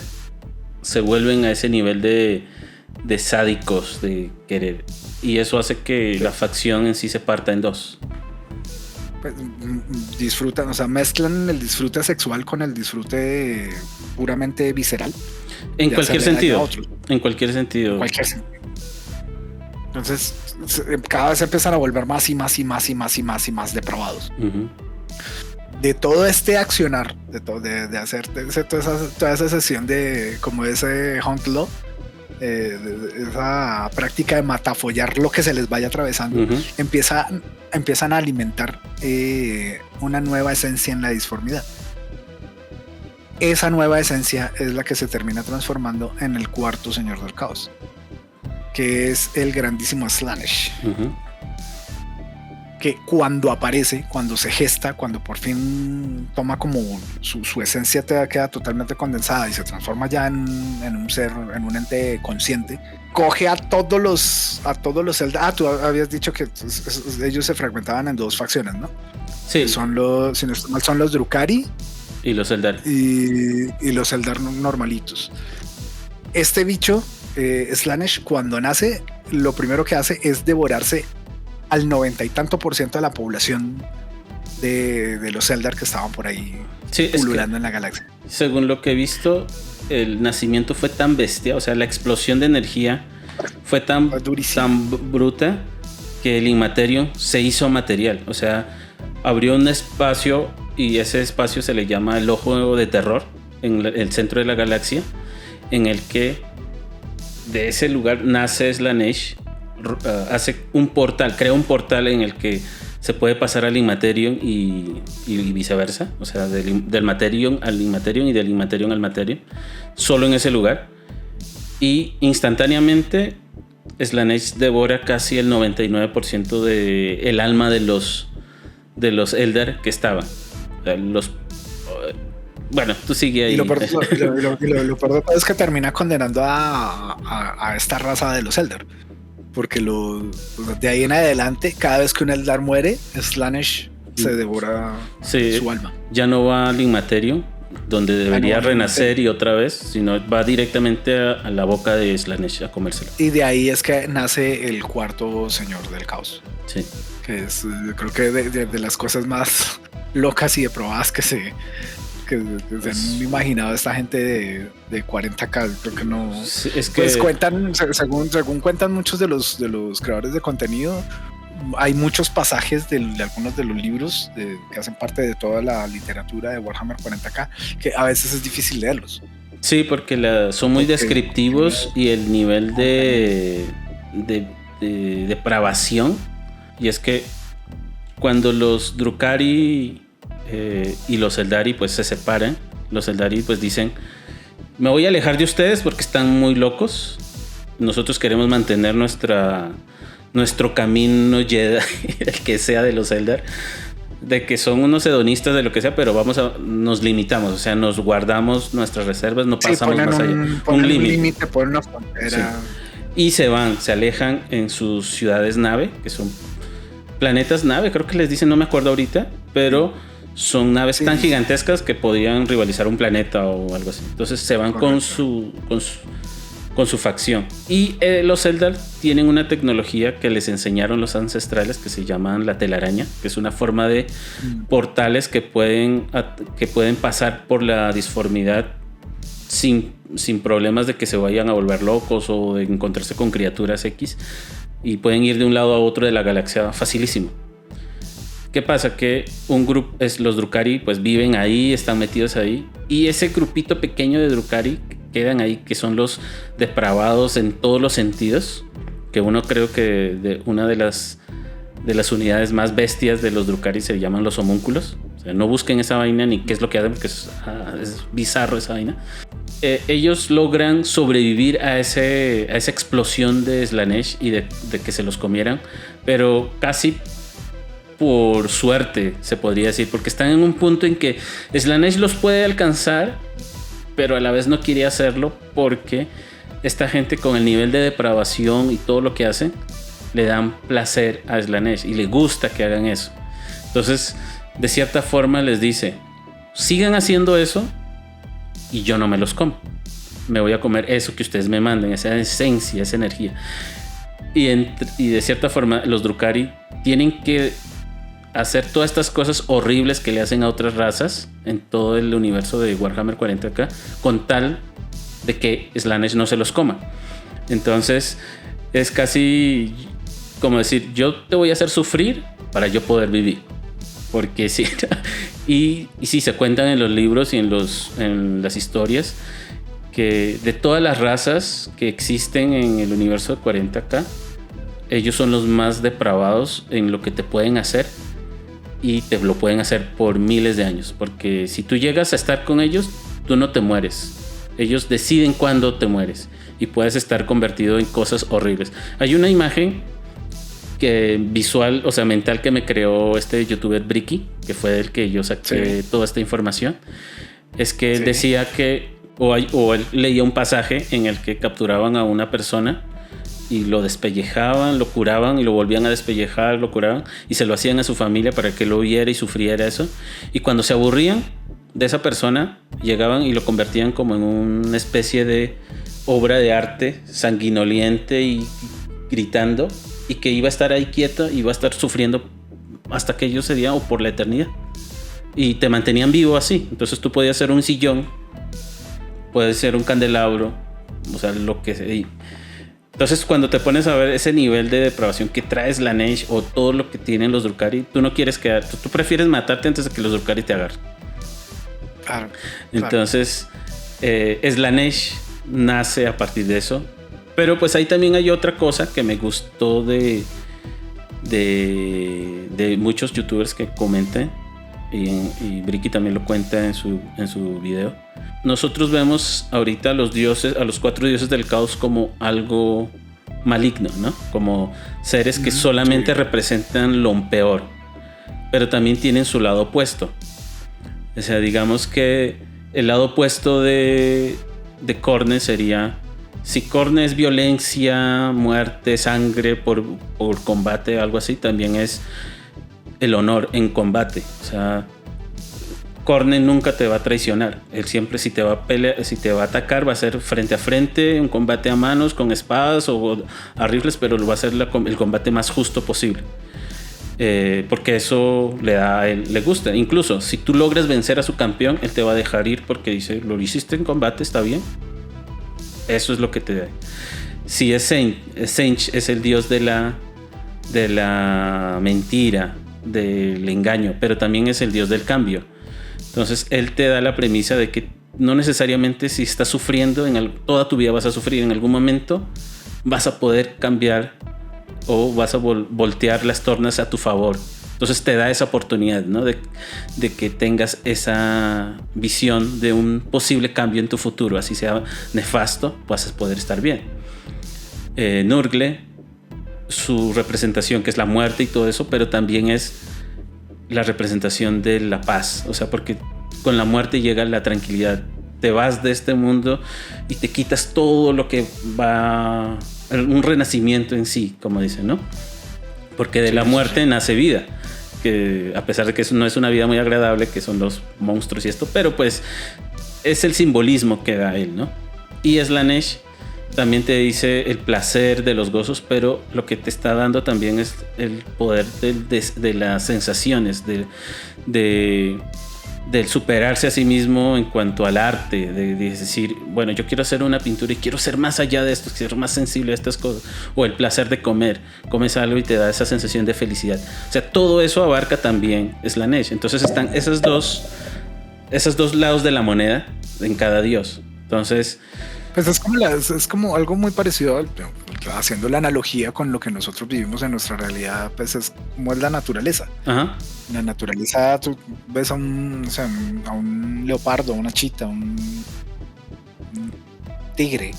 se vuelven a ese nivel de sádicos, de querer. Y eso hace que la facción en sí se parta en dos. Pues, disfrutan, o sea, mezclan el disfrute sexual con el disfrute puramente visceral. En cualquier sentido. En cualquier sentido. Entonces, cada vez empiezan a volver más y más depravados. Uh-huh. De todo este accionar, de hacer toda esa sesión de como ese hunt law, esa práctica de matafollar lo que se les vaya atravesando, uh-huh, empiezan a alimentar una nueva esencia en la disformidad. Esa nueva esencia es la que se termina transformando en el cuarto Señor del Caos, que es el grandísimo Slaanesh. uh-huh, Que cuando aparece, cuando se gesta, cuando por fin toma como su esencia, queda totalmente condensada y se transforma ya en un ser, en un ente consciente, coge a todos los Eldar. Tú habías dicho que ellos se fragmentaban en dos facciones, ¿no? sí. Que son si no estoy mal, son los Drukhari Y los Eldar. y los Eldar normalitos. Este bicho, Slaanesh, cuando nace, lo primero que hace es devorarse al 90 y tanto % de la población de los Eldar que estaban por ahí, sí, pululando en la galaxia. Según lo que he visto, el nacimiento fue tan bestia, o sea, la explosión de energía fue tan bruta que el Inmaterium se hizo material. O sea, abrió un espacio y ese espacio se le llama el Ojo de Terror en el centro de la galaxia, en el que de ese lugar nace Slaanesh. Hace un portal, crea un portal en el que se puede pasar al Inmaterium y viceversa, o sea, del Materium al Inmaterium y del Inmaterium al Materium, solo en ese lugar, y instantáneamente Slaanesh devora casi el 99% del alma de los Eldar que estaban. Bueno, tú sigue ahí. Y lo peor es que termina condenando a esta raza de los Eldar. Porque de ahí en adelante, cada vez que un Eldar muere, Slaanesh se devora su alma. Ya no va al Inmaterium, donde debería renacer y otra vez, sino va directamente a la boca de Slaanesh a comérselo. Y de ahí es que nace el cuarto Señor del Caos. Sí. Que es, creo que de las cosas más locas y de probadas que se han imaginado esta gente de 40K. Creo que no. Sí, es que pues cuentan, según cuentan muchos de los creadores de contenido, hay muchos pasajes de algunos de los libros que hacen parte de toda la literatura de Warhammer 40K que a veces es difícil leerlos. Sí, porque son muy descriptivos y el nivel de depravación. Y es que cuando los Drukhari y los Eldari pues se separan, los Eldari pues dicen: me voy a alejar de ustedes porque están muy locos, nosotros queremos mantener nuestro camino Jedi, el que sea de los Eldar, de que son unos hedonistas de lo que sea, pero nos limitamos, o sea, nos guardamos nuestras reservas, no pasamos más allá, un límite, ponen una frontera. Sí. Y se alejan en sus ciudades nave, que son planetas nave, creo que les dicen, no me acuerdo ahorita, pero son naves tan gigantescas que podían rivalizar un planeta o algo así. Entonces se van con su facción. Y los Eldar tienen una tecnología que les enseñaron los ancestrales que se llaman la telaraña, que es una forma de portales que pueden pasar por la disformidad sin problemas de que se vayan a volver locos o de encontrarse con criaturas X, y pueden ir de un lado a otro de la galaxia facilísimo. ¿Qué pasa? Que los Drukhari pues viven ahí, están metidos ahí, y ese grupito pequeño de Drukhari quedan ahí, que son los depravados en todos los sentidos, que uno creo que una de las unidades más bestias de los Drukhari se llaman los homúnculos. O sea, no busquen esa vaina ni qué es lo que hacen, porque es bizarro esa vaina. Ellos logran sobrevivir a esa explosión de Slaanesh y de que se los comieran, pero casi por suerte, se podría decir, porque están en un punto en que Slaanesh los puede alcanzar, pero a la vez no quiere hacerlo, porque esta gente, con el nivel de depravación y todo lo que hacen, le dan placer a Slaanesh y le gusta que hagan eso. Entonces, de cierta forma les dice: sigan haciendo eso y yo no me los como. Me voy a comer eso que ustedes me manden, esa esencia, esa energía. Y de cierta forma los Drukhari tienen que hacer todas estas cosas horribles que le hacen a otras razas en todo el universo de Warhammer 40k, con tal de que Slaanesh no se los coma. Entonces es casi como decir: yo te voy a hacer sufrir para yo poder vivir. Porque sí. y sí, se cuentan en los libros y en las historias que de todas las razas que existen en el universo de 40k, ellos son los más depravados en lo que te pueden hacer, y te lo pueden hacer por miles de años, porque si tú llegas a estar con ellos, tú no te mueres. Ellos deciden cuándo te mueres y puedes estar convertido en cosas horribles. Hay una imagen visual, o sea, mental, que me creó este youtuber Bricky, que fue del que yo saqué toda esta información. Es que él decía que o él leía un pasaje en el que capturaban a una persona y lo despellejaban, lo curaban y lo volvían a despellejar, lo curaban y se lo hacían a su familia para que lo viera y sufriera eso. Y cuando se aburrían de esa persona, llegaban y lo convertían como en una especie de obra de arte sanguinoliente y gritando, y que iba a estar ahí quieto y iba a estar sufriendo hasta aquello ese día o por la eternidad. Y te mantenían vivo así. Entonces tú podías ser un sillón, puedes ser un candelabro, o sea, lo que sea. Entonces, cuando te pones a ver ese nivel de depravación que trae Slaanesh o todo lo que tienen los Drukhari, tú no quieres quedar, tú prefieres matarte antes de que los Drukhari te agarren. Claro. Entonces, Slaanesh nace a partir de eso. Pero pues ahí también hay otra cosa que me gustó de muchos youtubers que comentan, y Bricky también lo cuenta en su video. Nosotros vemos ahorita a los 4 dioses del caos como algo maligno, ¿no? Como seres que solamente representan lo peor, pero también tienen su lado opuesto. O sea, digamos que el lado opuesto de Khorne sería: si Khorne es violencia, muerte, sangre por combate, algo así, también es el honor en combate. O sea, Khorne nunca te va a traicionar. Él siempre, si te va a atacar, va a ser frente a frente, un combate a manos con espadas o a rifles, pero va a ser el combate más justo posible. Porque eso le gusta. Incluso si tú logras vencer a su campeón, él te va a dejar ir porque dice: lo hiciste en combate, está bien. Eso es lo que te da. Si es Tzeentch es el dios de la mentira, del engaño, pero también es el dios del cambio. Entonces él te da la premisa de que no necesariamente si estás sufriendo toda tu vida vas a sufrir, en algún momento vas a poder cambiar o vas a voltear las tornas a tu favor. Entonces te da esa oportunidad, ¿no? de que tengas esa visión de un posible cambio en tu futuro, así sea nefasto, vas a poder estar bien. Nurgle, su representación, que es la muerte y todo eso, pero también es la representación de la paz. O sea, porque con la muerte llega la tranquilidad. Te vas de este mundo y te quitas todo lo que va... un renacimiento en sí, como dicen, ¿no? Porque de la muerte nace vida. que a pesar de que eso no es una vida muy agradable, que son los monstruos y esto, pero pues es el simbolismo que da él, ¿no? Y Slanesh también te dice el placer de los gozos, pero lo que te está dando también es el poder de las sensaciones, del superarse a sí mismo en cuanto al arte, de decir, bueno, yo quiero hacer una pintura y quiero ser más allá de esto, quiero ser más sensible a estas cosas, o el placer de comer, comes algo y te da esa sensación de felicidad. O sea, todo eso abarca también Slanesh. Entonces están esos dos lados de la moneda en cada dios. Entonces, pues es como algo muy parecido, haciendo la analogía con lo que nosotros vivimos en nuestra realidad, pues es como es la naturaleza. ajá, En la naturaleza tú ves a un leopardo, una chita, un tigre,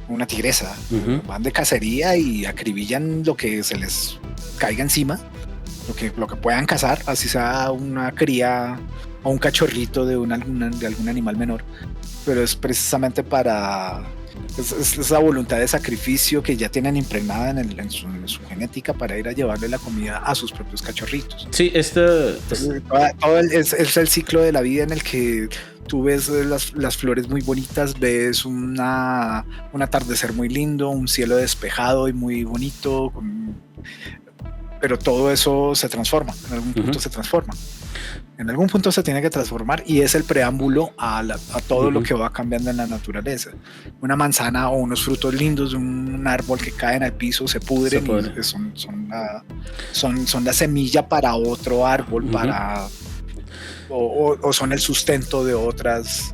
una tigresa, uh-huh, van de cacería y acribillan lo que se les caiga encima, lo que puedan cazar, así sea una cría o un cachorrito de algún animal menor, pero es precisamente para es la voluntad de sacrificio que ya tienen impregnada en su genética para ir a llevarle la comida a sus propios cachorritos. sí, es El ciclo de la vida en el que tú ves las flores muy bonitas, ves un atardecer muy lindo, un cielo despejado y muy bonito, pero todo eso se transforma, en algún punto uh-huh, se transforma. En algún punto se tiene que transformar y es el preámbulo a todo uh-huh, lo que va cambiando en la naturaleza. Una manzana o unos frutos lindos de un árbol que caen al piso se pudren y son la semilla para otro árbol, uh-huh, o son el sustento de otras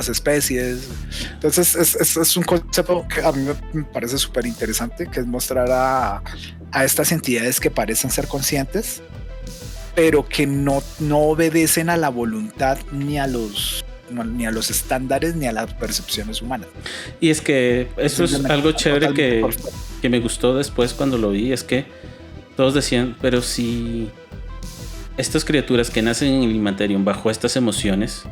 especies. Entonces es un concepto que a mí me parece súper interesante, que es mostrar a estas entidades que parecen ser conscientes, pero que no obedecen a la voluntad ni a los estándares ni a las percepciones humanas. Y es que eso es algo chévere que me gustó después cuando lo vi, es que todos decían, pero si estas criaturas que nacen en el Ilmaterium bajo estas emociones,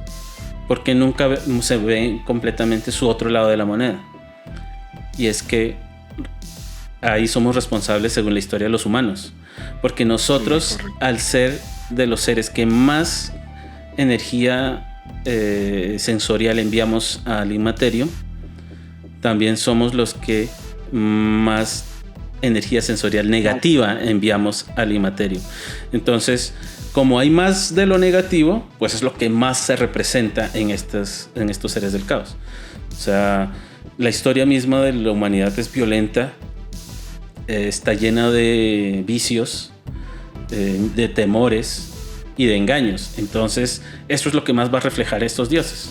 ¿por qué nunca se ve completamente su otro lado de la moneda? Y es que ahí somos responsables, según la historia, de los humanos, porque nosotros, sí, al ser de los seres que más energía sensorial enviamos al Ilmaterium, también somos los que más energía sensorial negativa enviamos al Ilmaterium. Entonces, como hay más de lo negativo, pues es lo que más se representa en estos seres del caos. O sea, la historia misma de la humanidad es violenta, está llena de vicios, de temores y de engaños. Entonces, eso es lo que más va a reflejar estos dioses.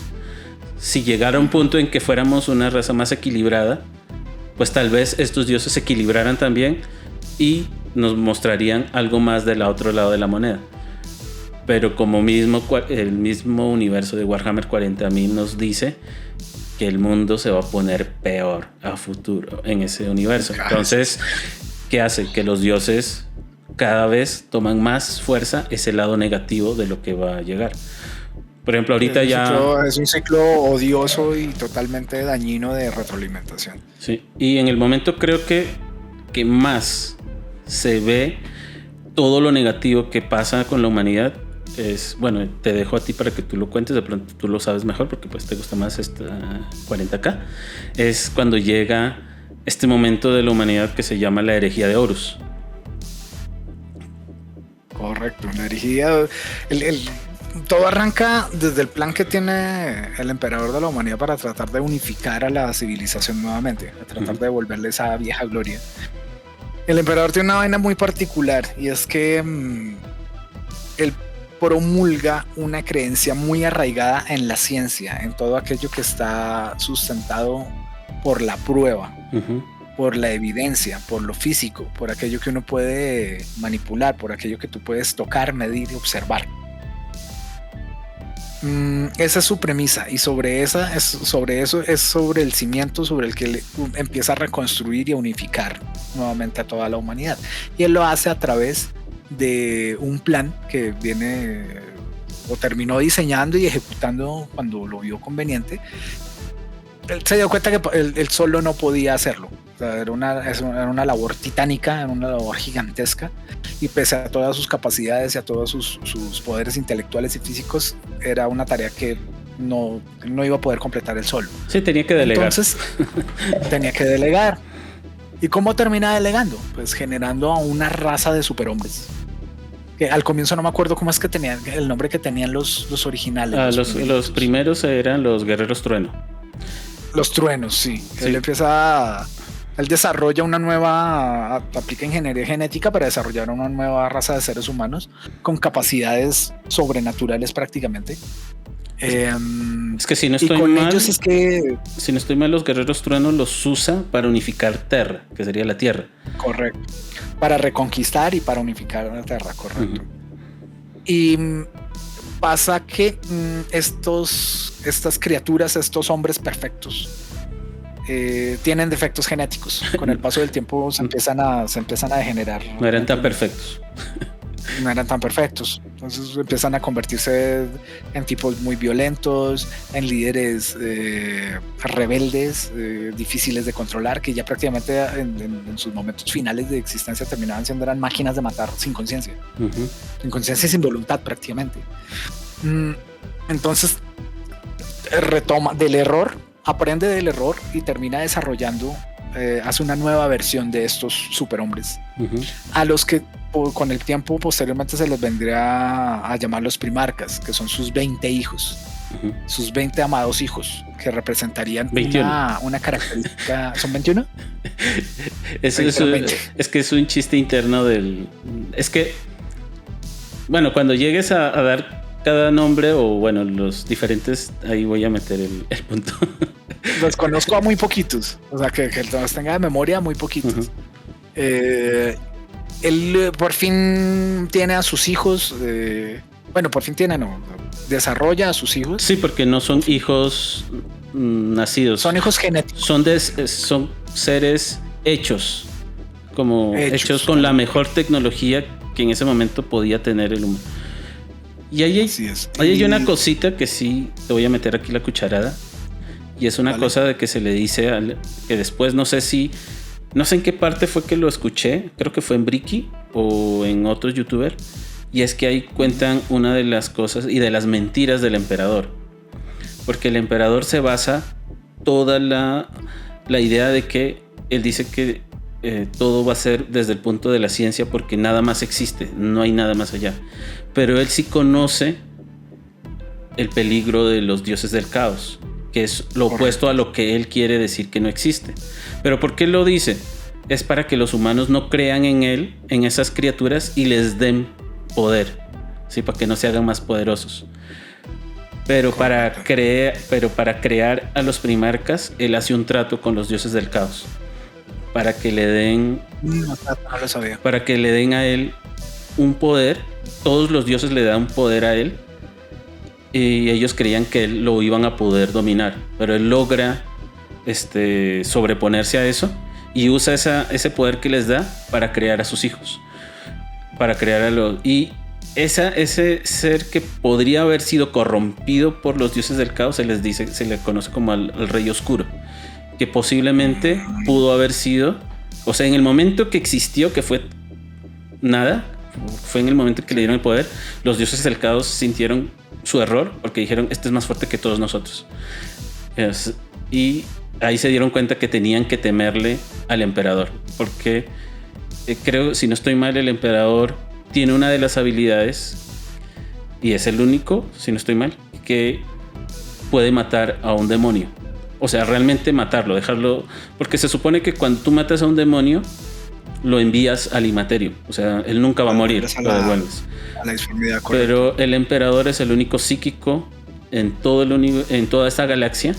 Si llegara un punto en que fuéramos una raza más equilibrada, pues tal vez estos dioses se equilibraran también y nos mostrarían algo más del otro lado de la moneda. Pero como el mismo universo de Warhammer 40.000 nos dice que el mundo se va a poner peor a futuro en ese universo. Entonces, ¿qué hace? Que los dioses cada vez toman más fuerza ese lado negativo de lo que va a llegar. Por ejemplo, ahorita es un ciclo odioso y totalmente dañino de retroalimentación. Sí, y en el momento creo que más se ve todo lo negativo que pasa con la humanidad. Bueno, te dejo a ti para que tú lo cuentes, de pronto tú lo sabes mejor porque pues te gusta más esta 40K. Es cuando llega este momento de la humanidad que se llama la herejía de Horus. Correcto, la herejía. Todo arranca desde el plan que tiene el emperador de la humanidad para tratar de unificar a la civilización nuevamente, a tratar de devolverle esa vieja gloria. El emperador tiene una vaina muy particular y es que él promulga una creencia muy arraigada en la ciencia, en todo aquello que está sustentado por la prueba, por la evidencia, por lo físico, por aquello que uno puede manipular, por aquello que tú puedes tocar, medir y observar. Esa es su premisa y sobre eso es sobre el cimiento sobre el que él empieza a reconstruir y a unificar nuevamente a toda la humanidad, y él lo hace a través de un plan que viene o terminó diseñando y ejecutando cuando lo vio conveniente. Él se dio cuenta que él solo no podía hacerlo, O sea, era una labor titánica, era una labor gigantesca, y pese a todas sus capacidades y a todos sus poderes intelectuales y físicos, era una tarea que no iba a poder completar él solo. Sí, tenía que delegar. Entonces, tenía que delegar. ¿Y cómo termina delegando? Pues generando a una raza de superhombres. Que al comienzo no me acuerdo cómo es que tenían el nombre que tenían los originales. Los primeros eran los Guerreros Trueno. Los truenos, sí. Sí. Él desarrolla una nueva, aplica ingeniería genética para desarrollar una nueva raza de seres humanos con capacidades sobrenaturales prácticamente. Es que si no y estoy con mal, ellos es que... si no estoy mal, los Guerreros Trueno los usa para unificar Terra, que sería la Tierra. Correcto. Para reconquistar y para unificar la Tierra, correcto. Y pasa que estas criaturas, estos hombres perfectos, tienen defectos genéticos. Con el paso del tiempo se empiezan a degenerar. No eran tan perfectos. No eran tan perfectos. Entonces empiezan a convertirse en tipos muy violentos, en líderes rebeldes, difíciles de controlar, que ya prácticamente en sus momentos finales de existencia terminaban siendo eran máquinas de matar sin conciencia. Sin conciencia y sin voluntad prácticamente. Entonces retoma del error, aprende del error y termina desarrollando, hace una nueva versión de estos superhombres, a los que con el tiempo posteriormente se les vendría a llamar los primarcas, que son sus 20 hijos, sus 20 amados hijos, que representarían una característica. ¿Son 21? Es que es un chiste interno del... Es que, bueno, cuando llegues a dar cada nombre, o bueno, los diferentes, ahí voy a meter el punto. Los conozco a muy poquitos, o sea, que los tenga de memoria muy poquitos. Él por fin tiene a sus hijos, desarrolla a sus hijos. Sí, porque no son hijos nacidos. Son hijos genéticos. Son seres hechos hechos con la mejor tecnología que en ese momento podía tener el humano. Y ahí hay una cosita que sí te voy a meter aquí la cucharada. Y es una cosa de que se le dice que después no sé en qué parte fue que lo escuché, creo que fue en Bricky o en otro youtuber, y es que ahí cuentan una de las cosas y de las mentiras del emperador, porque el emperador se basa toda la idea de que él dice que todo va a ser desde el punto de la ciencia porque nada más existe, no hay nada más allá, pero él sí conoce el peligro de los dioses del caos, que es lo opuesto a lo que él quiere decir que no existe. Pero ¿por qué lo dice? Es para que los humanos no crean en él, en esas criaturas, y les den poder, ¿sí? Para que no se hagan más poderosos. Pero para crear a los primarcas, él hace un trato con los dioses del caos, para que le den, para que le den a él un poder. Todos los dioses le dan poder a él, y ellos creían que él lo iban a poder dominar, pero él logra sobreponerse a eso y usa ese poder que les da para crear a sus hijos, para crear a los... Y ese ser que podría haber sido corrompido por los dioses del caos se le conoce como el rey oscuro, que posiblemente pudo haber sido, o sea, en el momento que existió, que fue nada, fue en el momento que le dieron el poder, los dioses del caos sintieron su error porque dijeron, este es más fuerte que todos nosotros, y ahí se dieron cuenta que tenían que temerle al emperador, porque creo, si no estoy mal, el emperador tiene una de las habilidades, y es el único, si no estoy mal, que puede matar a un demonio. O sea, realmente matarlo, dejarlo, porque se supone que cuando tú matas a un demonio lo envías al Imaterio, o sea, él nunca va a morir, lo devuelves. A la disformidad, pero el emperador es el único psíquico en toda esta galaxia,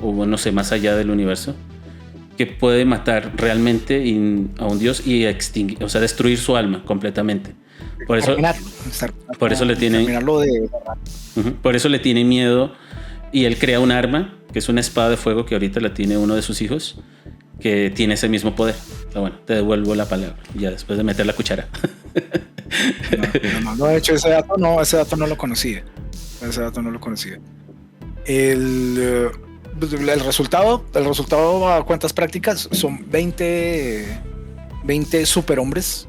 o no sé, más allá del universo, que puede matar realmente a un dios y extinguir, o sea, destruir su alma completamente. Por eso le tienen, por eso le tiene miedo, y él crea un arma que es una espada de fuego que ahorita la tiene uno de sus hijos, que tiene ese mismo poder. Pero bueno, te devuelvo la palabra ya después de meter la cuchara. No, de hecho ese dato no lo conocía. el resultado a cuentas prácticas son 20 superhombres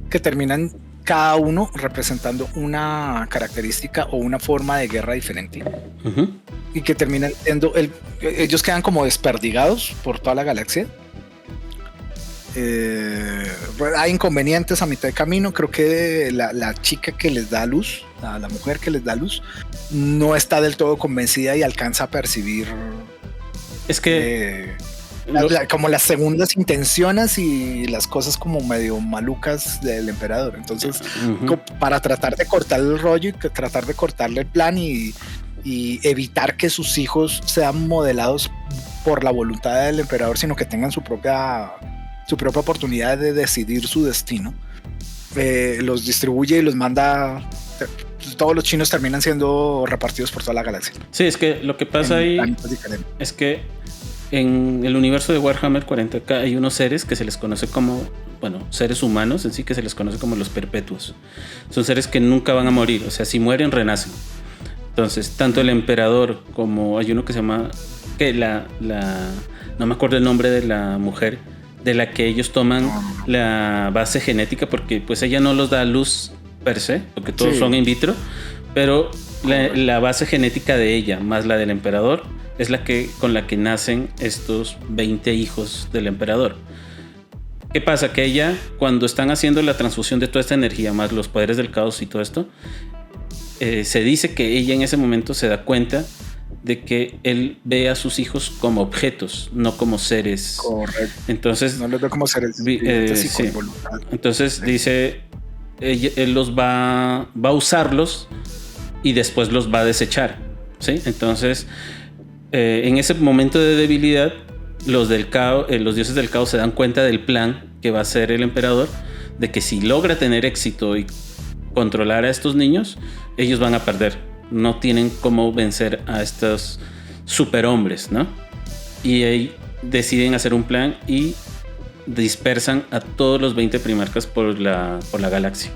que terminan cada uno representando una característica o una forma de guerra diferente. Ujú. Y que terminan siendo ellos quedan como desperdigados por toda la galaxia. Hay inconvenientes a mitad de camino. Creo que la chica que les da luz, la mujer que les da luz, no está del todo convencida y alcanza a percibir Es que como las segundas intenciones y las cosas como medio malucas del emperador. Entonces, para tratar de cortar el rollo y tratar de cortarle el plan y evitar que sus hijos sean modelados por la voluntad del emperador, sino que tengan su propia oportunidad de decidir su destino, los distribuye y los manda. Todos los chinos terminan siendo repartidos por toda la galaxia. sí, es que lo que pasa ahí es que en el universo de Warhammer 40K hay unos seres que se les conoce como, bueno, seres humanos en sí, que se les conoce como los perpetuos. Son seres que nunca van a morir, o sea, si mueren, renacen. Entonces, tanto el emperador como hay uno que se llama, que no me acuerdo el nombre de la mujer, de la que ellos toman la base genética, porque pues ella no los da a luz per se, porque todos son in vitro, pero la base genética de ella, más la del emperador, es con la que nacen estos 20 hijos del emperador. ¿Qué pasa? Que ella, cuando están haciendo la transfusión de toda esta energía, más los poderes del caos y todo esto, se dice que ella en ese momento se da cuenta de que él ve a sus hijos como objetos, no como seres. Correcto. Entonces, no los ve como seres sí. con voluntad. Entonces dice, él los va a usarlos y después los va a desechar, ¿sí? Entonces, en ese momento de debilidad, los dioses del caos se dan cuenta del plan que va a hacer el emperador, de que si logra tener éxito y controlar a estos niños, ellos van a perder. No tienen cómo vencer a estos superhombres, ¿no? Y ahí deciden hacer un plan y dispersan a todos los 20 primarcas por la galaxia.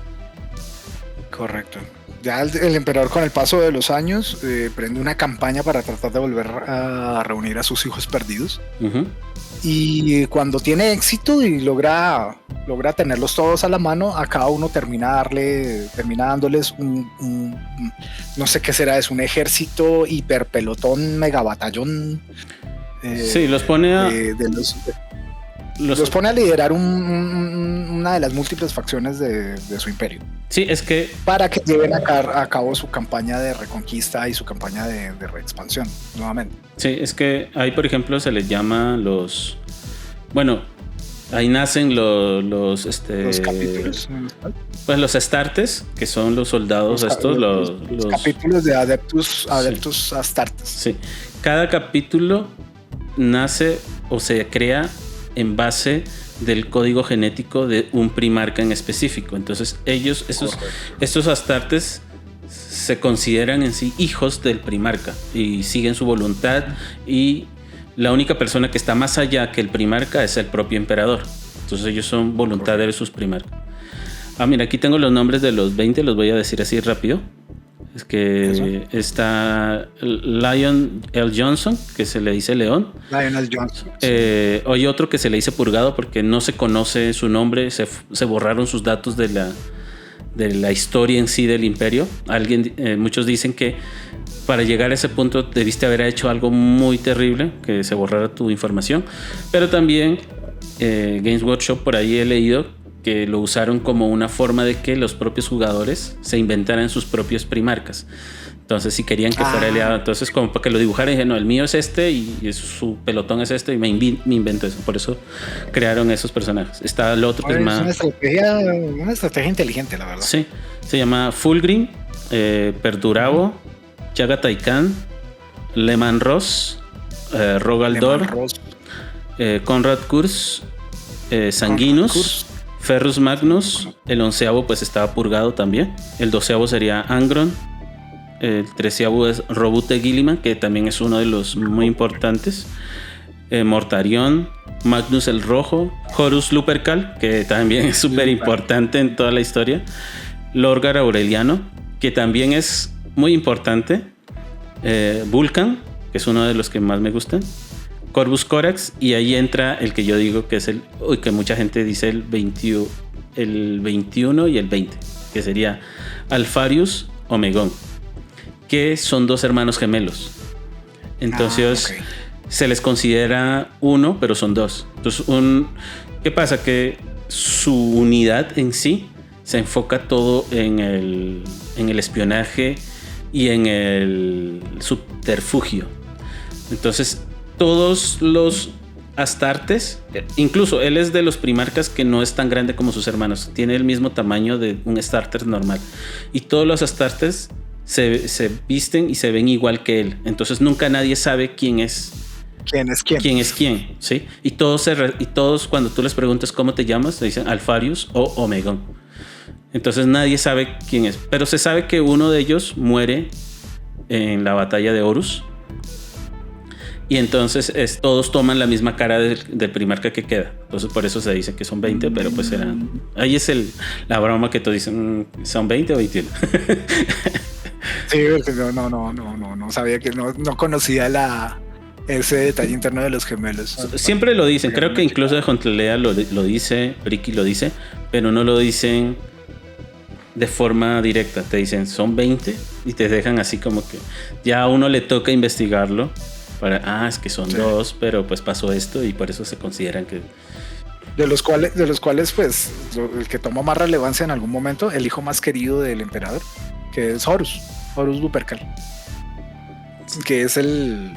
Correcto. Ya el emperador, con el paso de los años, prende una campaña para tratar de volver a reunir a sus hijos perdidos. Uh-huh. Y cuando tiene éxito y logra tenerlos todos a la mano, a cada uno termina dándoles un no sé qué será, es un ejército hiperpelotón, megabatallón. Sí, los pone a... los pone a liderar una de las múltiples facciones de su imperio. Sí, es que... para que lleven a cabo su campaña de reconquista y su campaña de reexpansión nuevamente. Sí, es que ahí, por ejemplo, se les llama los... Bueno, ahí nacen los capítulos. Pues los Astartes, que son los soldados los capítulos de Adeptus Astartes. Sí, cada capítulo nace o se crea en base del código genético de un primarca en específico. Entonces estos Astartes se consideran en sí hijos del primarca y siguen su voluntad, y la única persona que está más allá que el primarca es el propio emperador. Entonces ellos son voluntad de sus primarcas. Mira, aquí tengo los nombres de los 20, los voy a decir así rápido. Es que está Lion L. Johnson, que se le dice León. Lionel Johnson. Hay otro que se le dice Purgado porque no se conoce su nombre, se borraron sus datos de la historia en sí del imperio. Muchos dicen que para llegar a ese punto debiste haber hecho algo muy terrible, que se borrara tu información. Pero también Games Workshop, por ahí he leído que lo usaron como una forma de que los propios jugadores se inventaran sus propios primarcas. Entonces, si querían que fuera aliado, entonces como para que lo dibujaran, dije, no, el mío es este y su pelotón es este, y me invento eso. Por eso crearon esos personajes. Está el otro que es más... una estrategia inteligente, la verdad. Sí, se llama Fulgrim, Perdurabo, Chagatai Khan, Leman Ross, Rogaldor, Conrad Kurz, Sanguinus, Ferrus Magnus. El 11º pues estaba Purgado también. El 12º sería Angron. El 13º es Robute Guilliman, que también es uno de los muy importantes. Mortarion, Magnus el Rojo, Horus Lupercal, que también es súper importante en toda la historia. Lorgar Aureliano, que también es muy importante. Vulcan, que es uno de los que más me gustan. Corvus Corax, y ahí entra el que yo digo que es que mucha gente dice el 21 y el 20, que sería Alfarius Omegón, que son dos hermanos gemelos. Entonces okay. se les considera uno, pero son dos. Entonces, ¿qué pasa? Que su unidad en sí se enfoca todo en el espionaje y en el subterfugio. Entonces, todos los Astartes, incluso él es de los primarcas que no es tan grande como sus hermanos, tiene el mismo tamaño de un Astartes normal, y todos los Astartes se visten y se ven igual que él. Entonces nunca nadie sabe quién es quién, ¿sí? Y todos cuando tú les preguntas cómo te llamas, te dicen Alfarius o Omegón. Entonces nadie sabe quién es, pero se sabe que uno de ellos muere en la batalla de Horus. Y entonces todos toman la misma cara del primarca que queda. Entonces por eso se dice que son 20, pero pues eran... Ahí es la broma que todos dicen, ¿son 20 o 21? Sí, no sabía que no conocía ese detalle interno de los gemelos. Siempre lo dicen, creo que incluso de Jontlea lo dice, Ricky lo dice, pero no lo dicen de forma directa. Te dicen, son 20 y te dejan así como que ya a uno le toca investigarlo. Es que son dos, pero pues pasó esto y por eso se consideran que... De los cuales pues el que toma más relevancia en algún momento, el hijo más querido del emperador, que es Horus Lupercal, que es el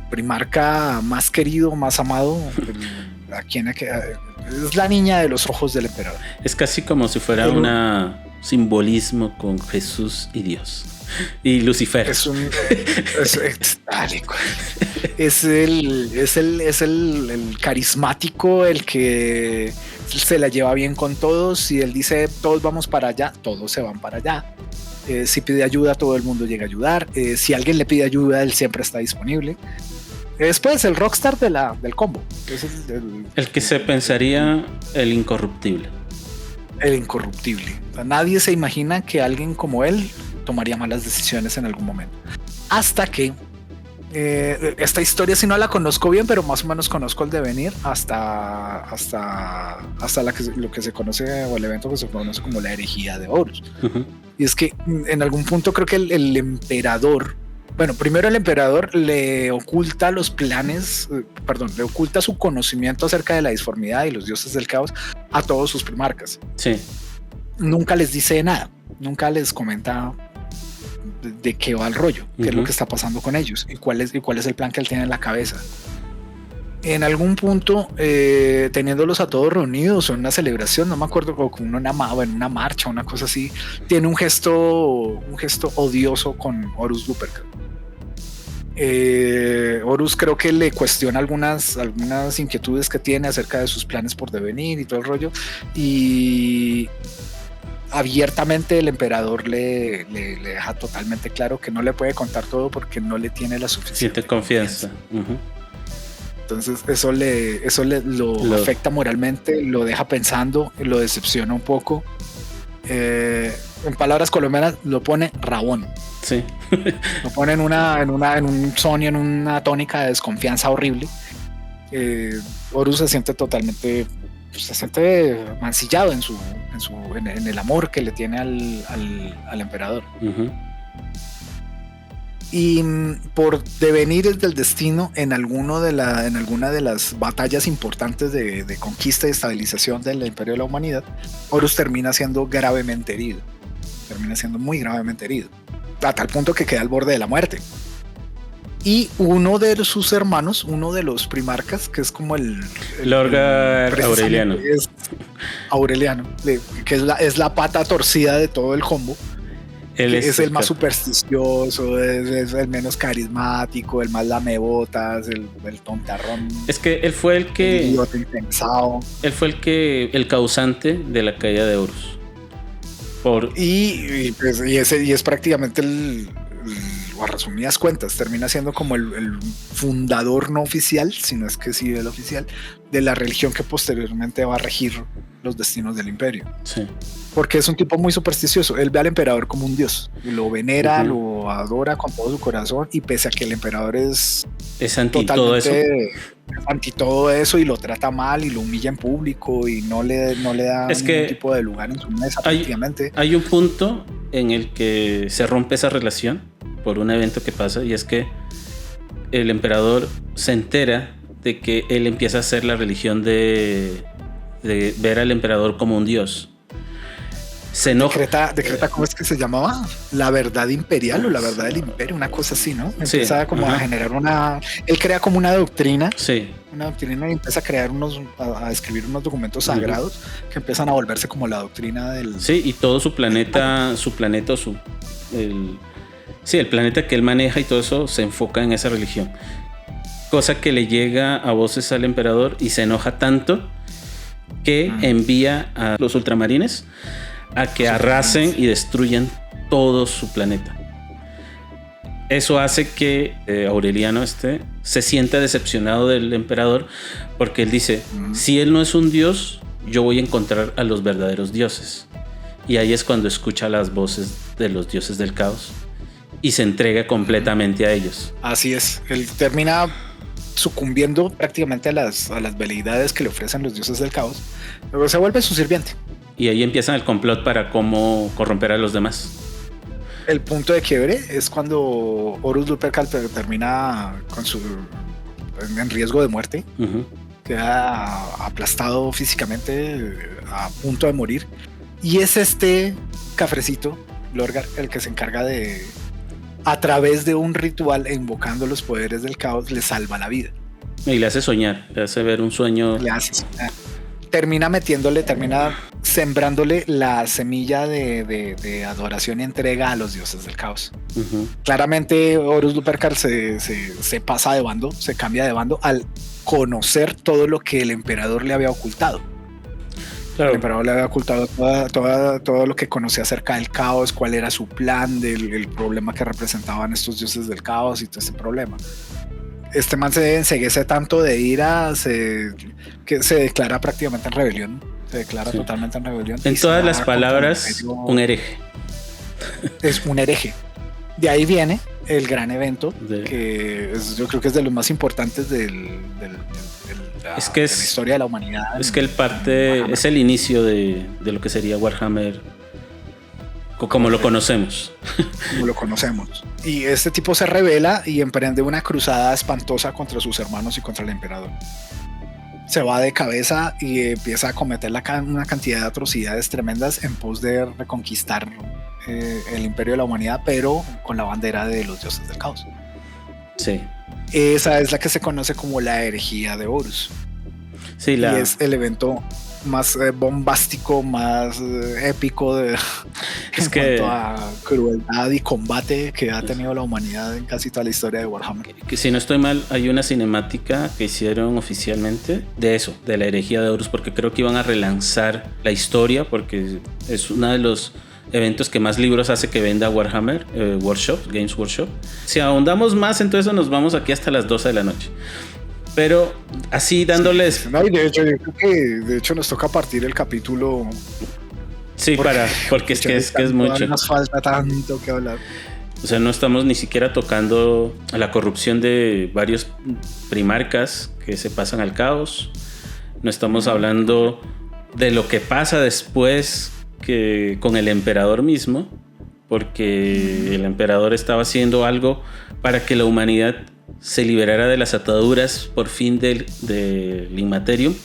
primarca más querido, más amado, es la niña de los ojos del emperador. Es casi como si fuera un simbolismo con Jesús y Dios. Y Lucifer. Es el carismático, el que se la lleva bien con todos. Y él dice, todos vamos para allá, todos se van para allá. Si pide ayuda, todo el mundo llega a ayudar. Si alguien le pide ayuda, él siempre está disponible. Después el rockstar del combo. Es el que se pensaría el incorruptible. El incorruptible. O sea, nadie se imagina que alguien como él tomaría malas decisiones en algún momento. Hasta que esta historia sí no la conozco bien, pero más o menos conozco el devenir hasta lo que se conoce, o el evento que se conoce como la herejía de Horus. Uh-huh. Y es que en algún punto creo que el emperador, bueno, primero el emperador le oculta los planes, le oculta su conocimiento acerca de la disformidad y los dioses del caos a todos sus primarcas. Sí. Nunca les dice nada, nunca les comenta de qué va el rollo, qué es lo que está pasando con ellos y cuál es el plan que él tiene en la cabeza. En algún punto, teniéndolos a todos reunidos en una celebración, no me acuerdo, o con en una marcha, una cosa así, tiene un gesto odioso con Horus Lupercal. Horus creo que le cuestiona algunas inquietudes que tiene acerca de sus planes por devenir y todo el rollo, y abiertamente el emperador le deja totalmente claro que no le puede contar todo porque no le tiene la suficiente confianza. Uh-huh. Entonces eso lo afecta moralmente, lo deja pensando, lo decepciona un poco. En palabras colombianas lo pone rabón. Sí. Lo pone en un sonio, en una tónica de desconfianza horrible. Horus se siente mancillado en el amor que le tiene al emperador. Uh-huh. Y por devenires del destino, en alguna de las batallas importantes de conquista y estabilización del imperio de la humanidad, Horus termina siendo muy gravemente herido, a tal punto que queda al borde de la muerte. Y uno de sus hermanos, uno de los primarcas, que es como el Lorgar Aureliano, que es la pata torcida de todo el combo. Él es el más supersticioso, es el menos carismático, el más lamebotas, el tontarrón. Es que él fue el causante de la caída de Horus. Y es prácticamente o a resumidas cuentas, termina siendo como el fundador no oficial, si no es que sí el oficial, de la religión que posteriormente va a regir los destinos del imperio. Sí. Porque es un tipo muy supersticioso. Él ve al emperador como un dios, lo venera, lo adora con todo su corazón, y pese a que el emperador es anti todo eso. Anti todo eso y lo trata mal y lo humilla en público y no le da ningún tipo de lugar en su mesa prácticamente. Hay un punto en el que se rompe esa relación por un evento que pasa, y es que el emperador se entera de que él empieza a hacer la religión de ver al emperador como un dios. Se enoja. Decreta, ¿cómo es que se llamaba? La verdad imperial o la verdad del imperio, una cosa así, ¿no? Empieza como a generar él crea como una doctrina. Sí. Una doctrina, y empieza a crear a escribir unos documentos sagrados que empiezan a volverse como la doctrina del... Sí, y todo su planeta, el planeta que él maneja y todo eso se enfoca en esa religión. Cosa que le llega a voces al emperador y se enoja tanto que envía a los ultramarines a que arrasen y destruyan todo su planeta. Eso hace que Aureliano se sienta decepcionado del emperador, porque él dice, si él no es un dios, yo voy a encontrar a los verdaderos dioses. Y ahí es cuando escucha las voces de los dioses del caos y se entrega completamente a ellos. Así es, él termina sucumbiendo prácticamente a las veleidades que le ofrecen los dioses del caos, pero se vuelve su sirviente. Y ahí empieza el complot para cómo corromper a los demás. El punto de quiebre es cuando Horus Lupercal termina en riesgo de muerte. Queda aplastado físicamente, a punto de morir. Y es cafrecito, Lorgar, el que se encarga de, a través de un ritual invocando los poderes del caos, le salva la vida. Y le hace soñar, le hace ver un sueño. Le hace soñar. Termina sembrándole la semilla de adoración y entrega a los dioses del caos. Claramente Horus Lupercal se pasa de bando, se cambia de bando al conocer todo lo que el emperador le había ocultado. Claro. El emperador le había ocultado todo lo que conocía acerca del caos, cuál era su plan, el problema que representaban estos dioses del caos y todo ese problema. Este man se enceguece tanto de ira que se declara prácticamente en rebelión. Se declara totalmente en rebelión. En todas las palabras, un hereje. Es un hereje. De ahí viene el gran evento, que yo creo que es de los más importantes de la historia de la humanidad. Es que es el inicio de lo que sería Warhammer como lo conocemos. Como lo conocemos. Y este tipo se rebela y emprende una cruzada espantosa contra sus hermanos y contra el emperador. Se va de cabeza y empieza a cometer una cantidad de atrocidades tremendas en pos de reconquistar el imperio de la humanidad, pero con la bandera de los dioses del caos. Sí. Esa es la que se conoce como la herejía de Horus. Sí, y es el evento más bombástico, más épico en cuanto a crueldad y combate que ha tenido la humanidad en casi toda la historia de Warhammer. Que si no estoy mal, hay una cinemática que hicieron oficialmente de la herejía de Horus, porque creo que iban a relanzar la historia, porque es uno de los eventos que más libros hace que venda Warhammer Games Workshop. Si ahondamos más en todo eso, nos vamos aquí hasta las 12 de la noche. Pero así dándoles... No, y de hecho, yo creo que nos toca partir el capítulo. Sí, porque es que es mucho. Nos falta tanto que hablar. O sea, no estamos ni siquiera tocando la corrupción de varios primarcas que se pasan al caos. No estamos hablando de lo que pasa después que con el emperador mismo, porque el emperador estaba haciendo algo para que la humanidad se liberara de las ataduras por fin del Immaterium,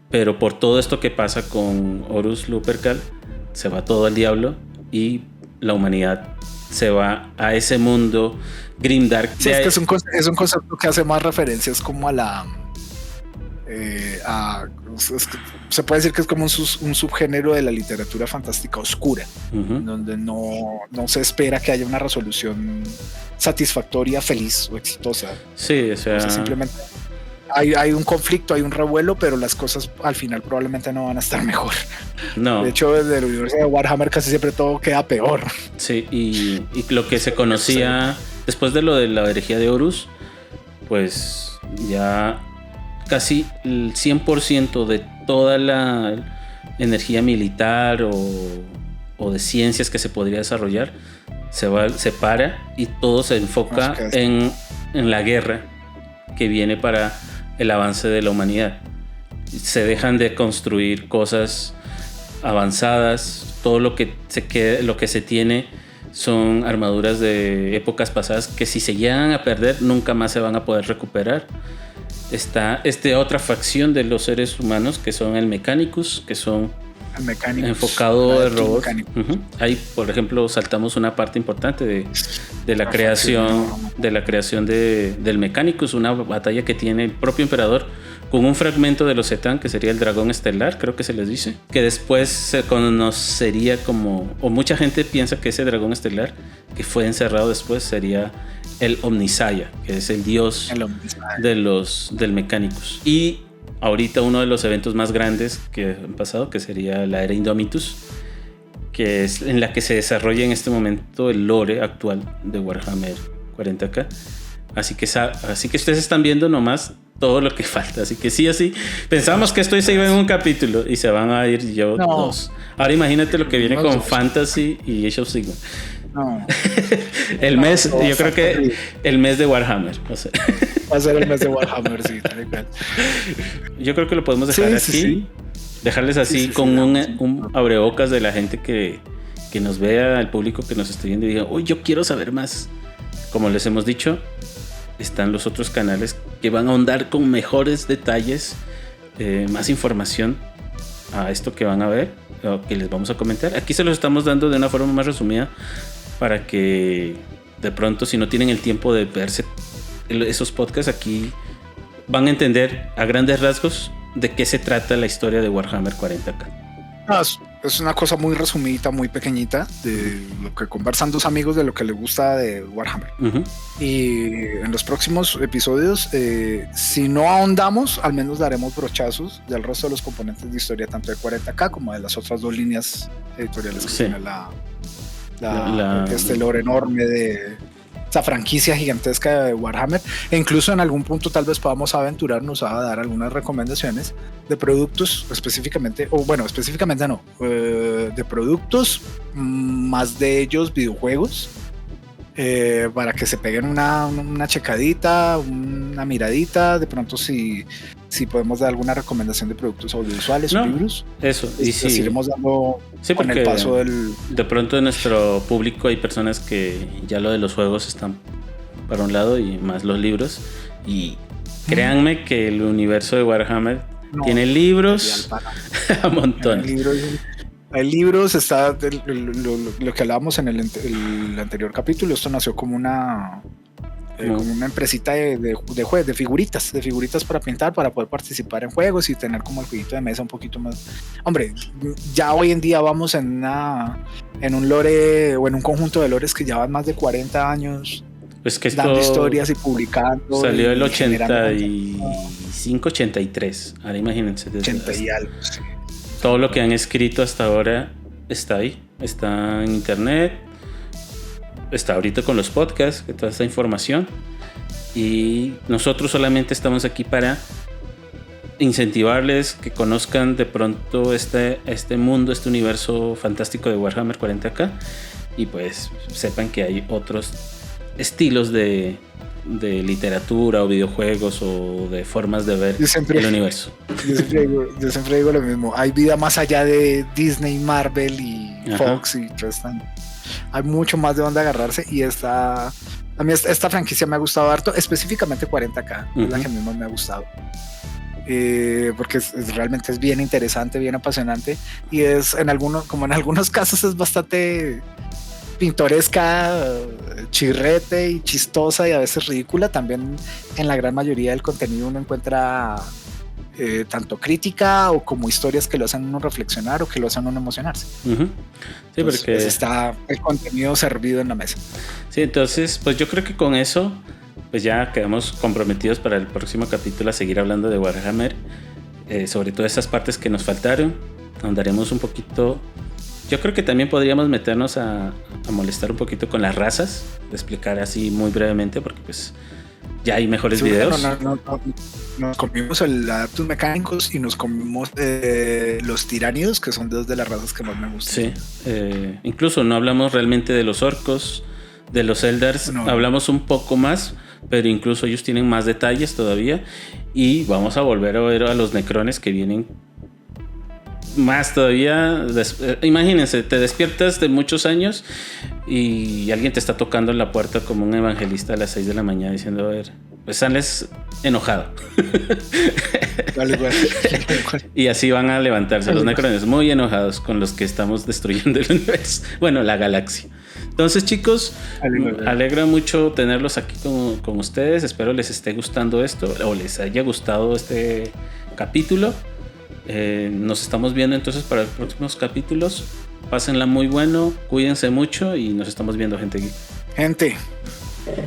pero por todo esto que pasa con Horus Lupercal se va todo al diablo y la humanidad se va a ese mundo grimdark. Sí, es que es un concepto que hace más referencias como a la se puede decir que es como un subgénero de la literatura fantástica oscura, donde no se espera que haya una resolución satisfactoria, feliz o exitosa. Sí, o sea, simplemente hay un conflicto, hay un revuelo, pero las cosas al final probablemente no van a estar mejor. No. De hecho, desde el universo de Warhammer casi siempre todo queda peor. Sí, y lo que se conocía después de lo de la herejía de Horus, pues ya casi el 100% de toda la energía militar o de ciencias que se podría desarrollar se para y todo se enfoca en la guerra que viene para el avance de la humanidad. Se dejan de construir cosas avanzadas, todo lo que se tiene son armaduras de épocas pasadas que si se llegan a perder nunca más se van a poder recuperar. Está otra facción de los seres humanos que son el Mechanicus, que son enfocado en robots. Ahí, por ejemplo, saltamos una parte importante de la creación del Mechanicus, una batalla que tiene el propio emperador con un fragmento de los Zetan, que sería el dragón estelar, creo que se les dice, que después se conocería como, o mucha gente piensa que ese dragón estelar que fue encerrado después sería el Omnisaya, que es el dios del Mechanicus. Y ahorita uno de los eventos más grandes que han pasado, que sería la era Indomitus, que es en la que se desarrolla en este momento el lore actual de Warhammer 40K. Así que ustedes están viendo nomás todo lo que falta. Así que sí, así pensábamos que esto se iba en un capítulo y se van a ir dos. Ahora imagínate lo que viene con Fantasy y Age of Sigmar. No. El mes, yo creo que el mes de Warhammer. O sea. Va a ser el mes de Warhammer, sí. Yo creo que lo podemos dejar aquí. Sí. Dejarles así con un abrebocas de la gente que nos vea, el público que nos esté viendo y diga, oh, yo quiero saber más. Como les hemos dicho, están los otros canales que van a ahondar con mejores detalles, más información a esto que van a ver, o que les vamos a comentar. Aquí se los estamos dando de una forma más resumida para que de pronto, si no tienen el tiempo de verse esos podcasts, aquí van a entender a grandes rasgos de qué se trata la historia de Warhammer 40K. No, es una cosa muy resumidita, muy pequeñita, de lo que conversan dos amigos de lo que les gusta de Warhammer. Y en los próximos episodios, si no ahondamos, al menos daremos brochazos del resto de los componentes de historia, tanto de 40K como de las otras dos líneas editoriales que tiene este lore enorme de esta franquicia gigantesca de Warhammer. E incluso en algún punto tal vez podamos aventurarnos a dar algunas recomendaciones de productos específicamente, o bueno, específicamente no, de productos, más de ellos videojuegos, para que se peguen una checadita, una miradita, de pronto si podemos dar alguna recomendación de productos audiovisuales o libros. Eso, y sí, iremos dando con el paso del... De pronto en nuestro público hay personas que ya lo de los juegos están para un lado y más los libros, y créanme que el universo de Warhammer tiene libros a montón. Hay libros, está lo que hablábamos en el anterior capítulo. Esto nació como una empresita de figuritas para pintar, para poder participar en juegos y tener como el jueguito de mesa un poquito más. Hombre, ya hoy en día vamos en un lore o en un conjunto de lores que llevan más de 40 años. Pues que dando historias y publicando. Salió el 85, 83. Ahora imagínense. 80 y algo. Sí. Todo lo que han escrito hasta ahora está ahí. Está en internet. Está ahorita con los podcasts, toda esta información. Y nosotros solamente estamos aquí para incentivarles que conozcan de pronto este mundo, este universo fantástico de Warhammer 40K. Y pues sepan que hay otros estilos de literatura o videojuegos o de formas de ver el universo. Yo siempre digo lo mismo. Hay vida más allá de Disney, Marvel y Fox y todo esto. Hay mucho más de dónde agarrarse, y a mí esta franquicia me ha gustado harto, específicamente 40K, es la que mismo me ha gustado. Porque realmente es bien interesante, bien apasionante, y en algunos casos es bastante pintoresca, chirrete y chistosa, y a veces ridícula. También en la gran mayoría del contenido uno encuentra tanto crítica o como historias que lo hacen uno reflexionar o que lo hacen uno emocionarse. Sí, entonces, porque está el contenido servido en la mesa. Sí, entonces pues yo creo que con eso pues ya quedamos comprometidos para el próximo capítulo a seguir hablando de Warhammer, sobre todas esas partes que nos faltaron. Ahondaremos un poquito. Yo creo que también podríamos meternos a molestar un poquito con las razas, de explicar así muy brevemente, porque pues ya hay mejores videos. Nos comimos el Adeptus Mechanicus y nos comimos los Tiránidos, que son dos de las razas que más me gustan. Sí, incluso no hablamos realmente de los orcos, de los Eldars, no. Hablamos un poco más, pero incluso ellos tienen más detalles todavía. Y vamos a volver a ver a los Necrones, que vienen más todavía. Imagínense, te despiertas de muchos años y alguien te está tocando en la puerta como un evangelista a las 6 de la mañana diciendo, a ver, pues sales enojado. Vale. Y así van a levantarse los Necrones, muy enojados con los que estamos destruyendo el universo, bueno, la galaxia. Entonces, chicos, alegra mucho tenerlos aquí con ustedes. Espero les esté gustando esto o les haya gustado este capítulo. Nos estamos viendo entonces para los próximos capítulos. Pásenla muy bueno, cuídense mucho y nos estamos viendo, gente.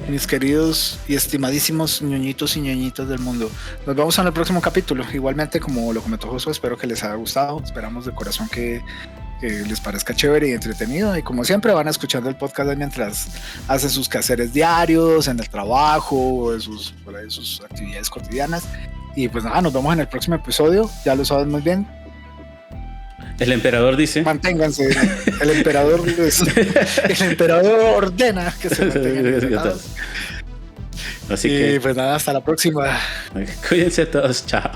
Mis queridos y estimadísimos ñoñitos y ñoñitas del mundo, nos vemos en el próximo capítulo. Igualmente, como lo comentó Josué, espero que les haya gustado. Esperamos de corazón que les parezca chévere y entretenido, y como siempre van escuchando el podcast mientras hacen sus quehaceres diarios, en el trabajo, en sus actividades cotidianas. Y pues nada, nos vemos en el próximo episodio. Ya lo saben muy bien. El emperador dice: manténganse. El emperador ordena que se mantengan. Así que pues nada, hasta la próxima. Cuídense todos, chao.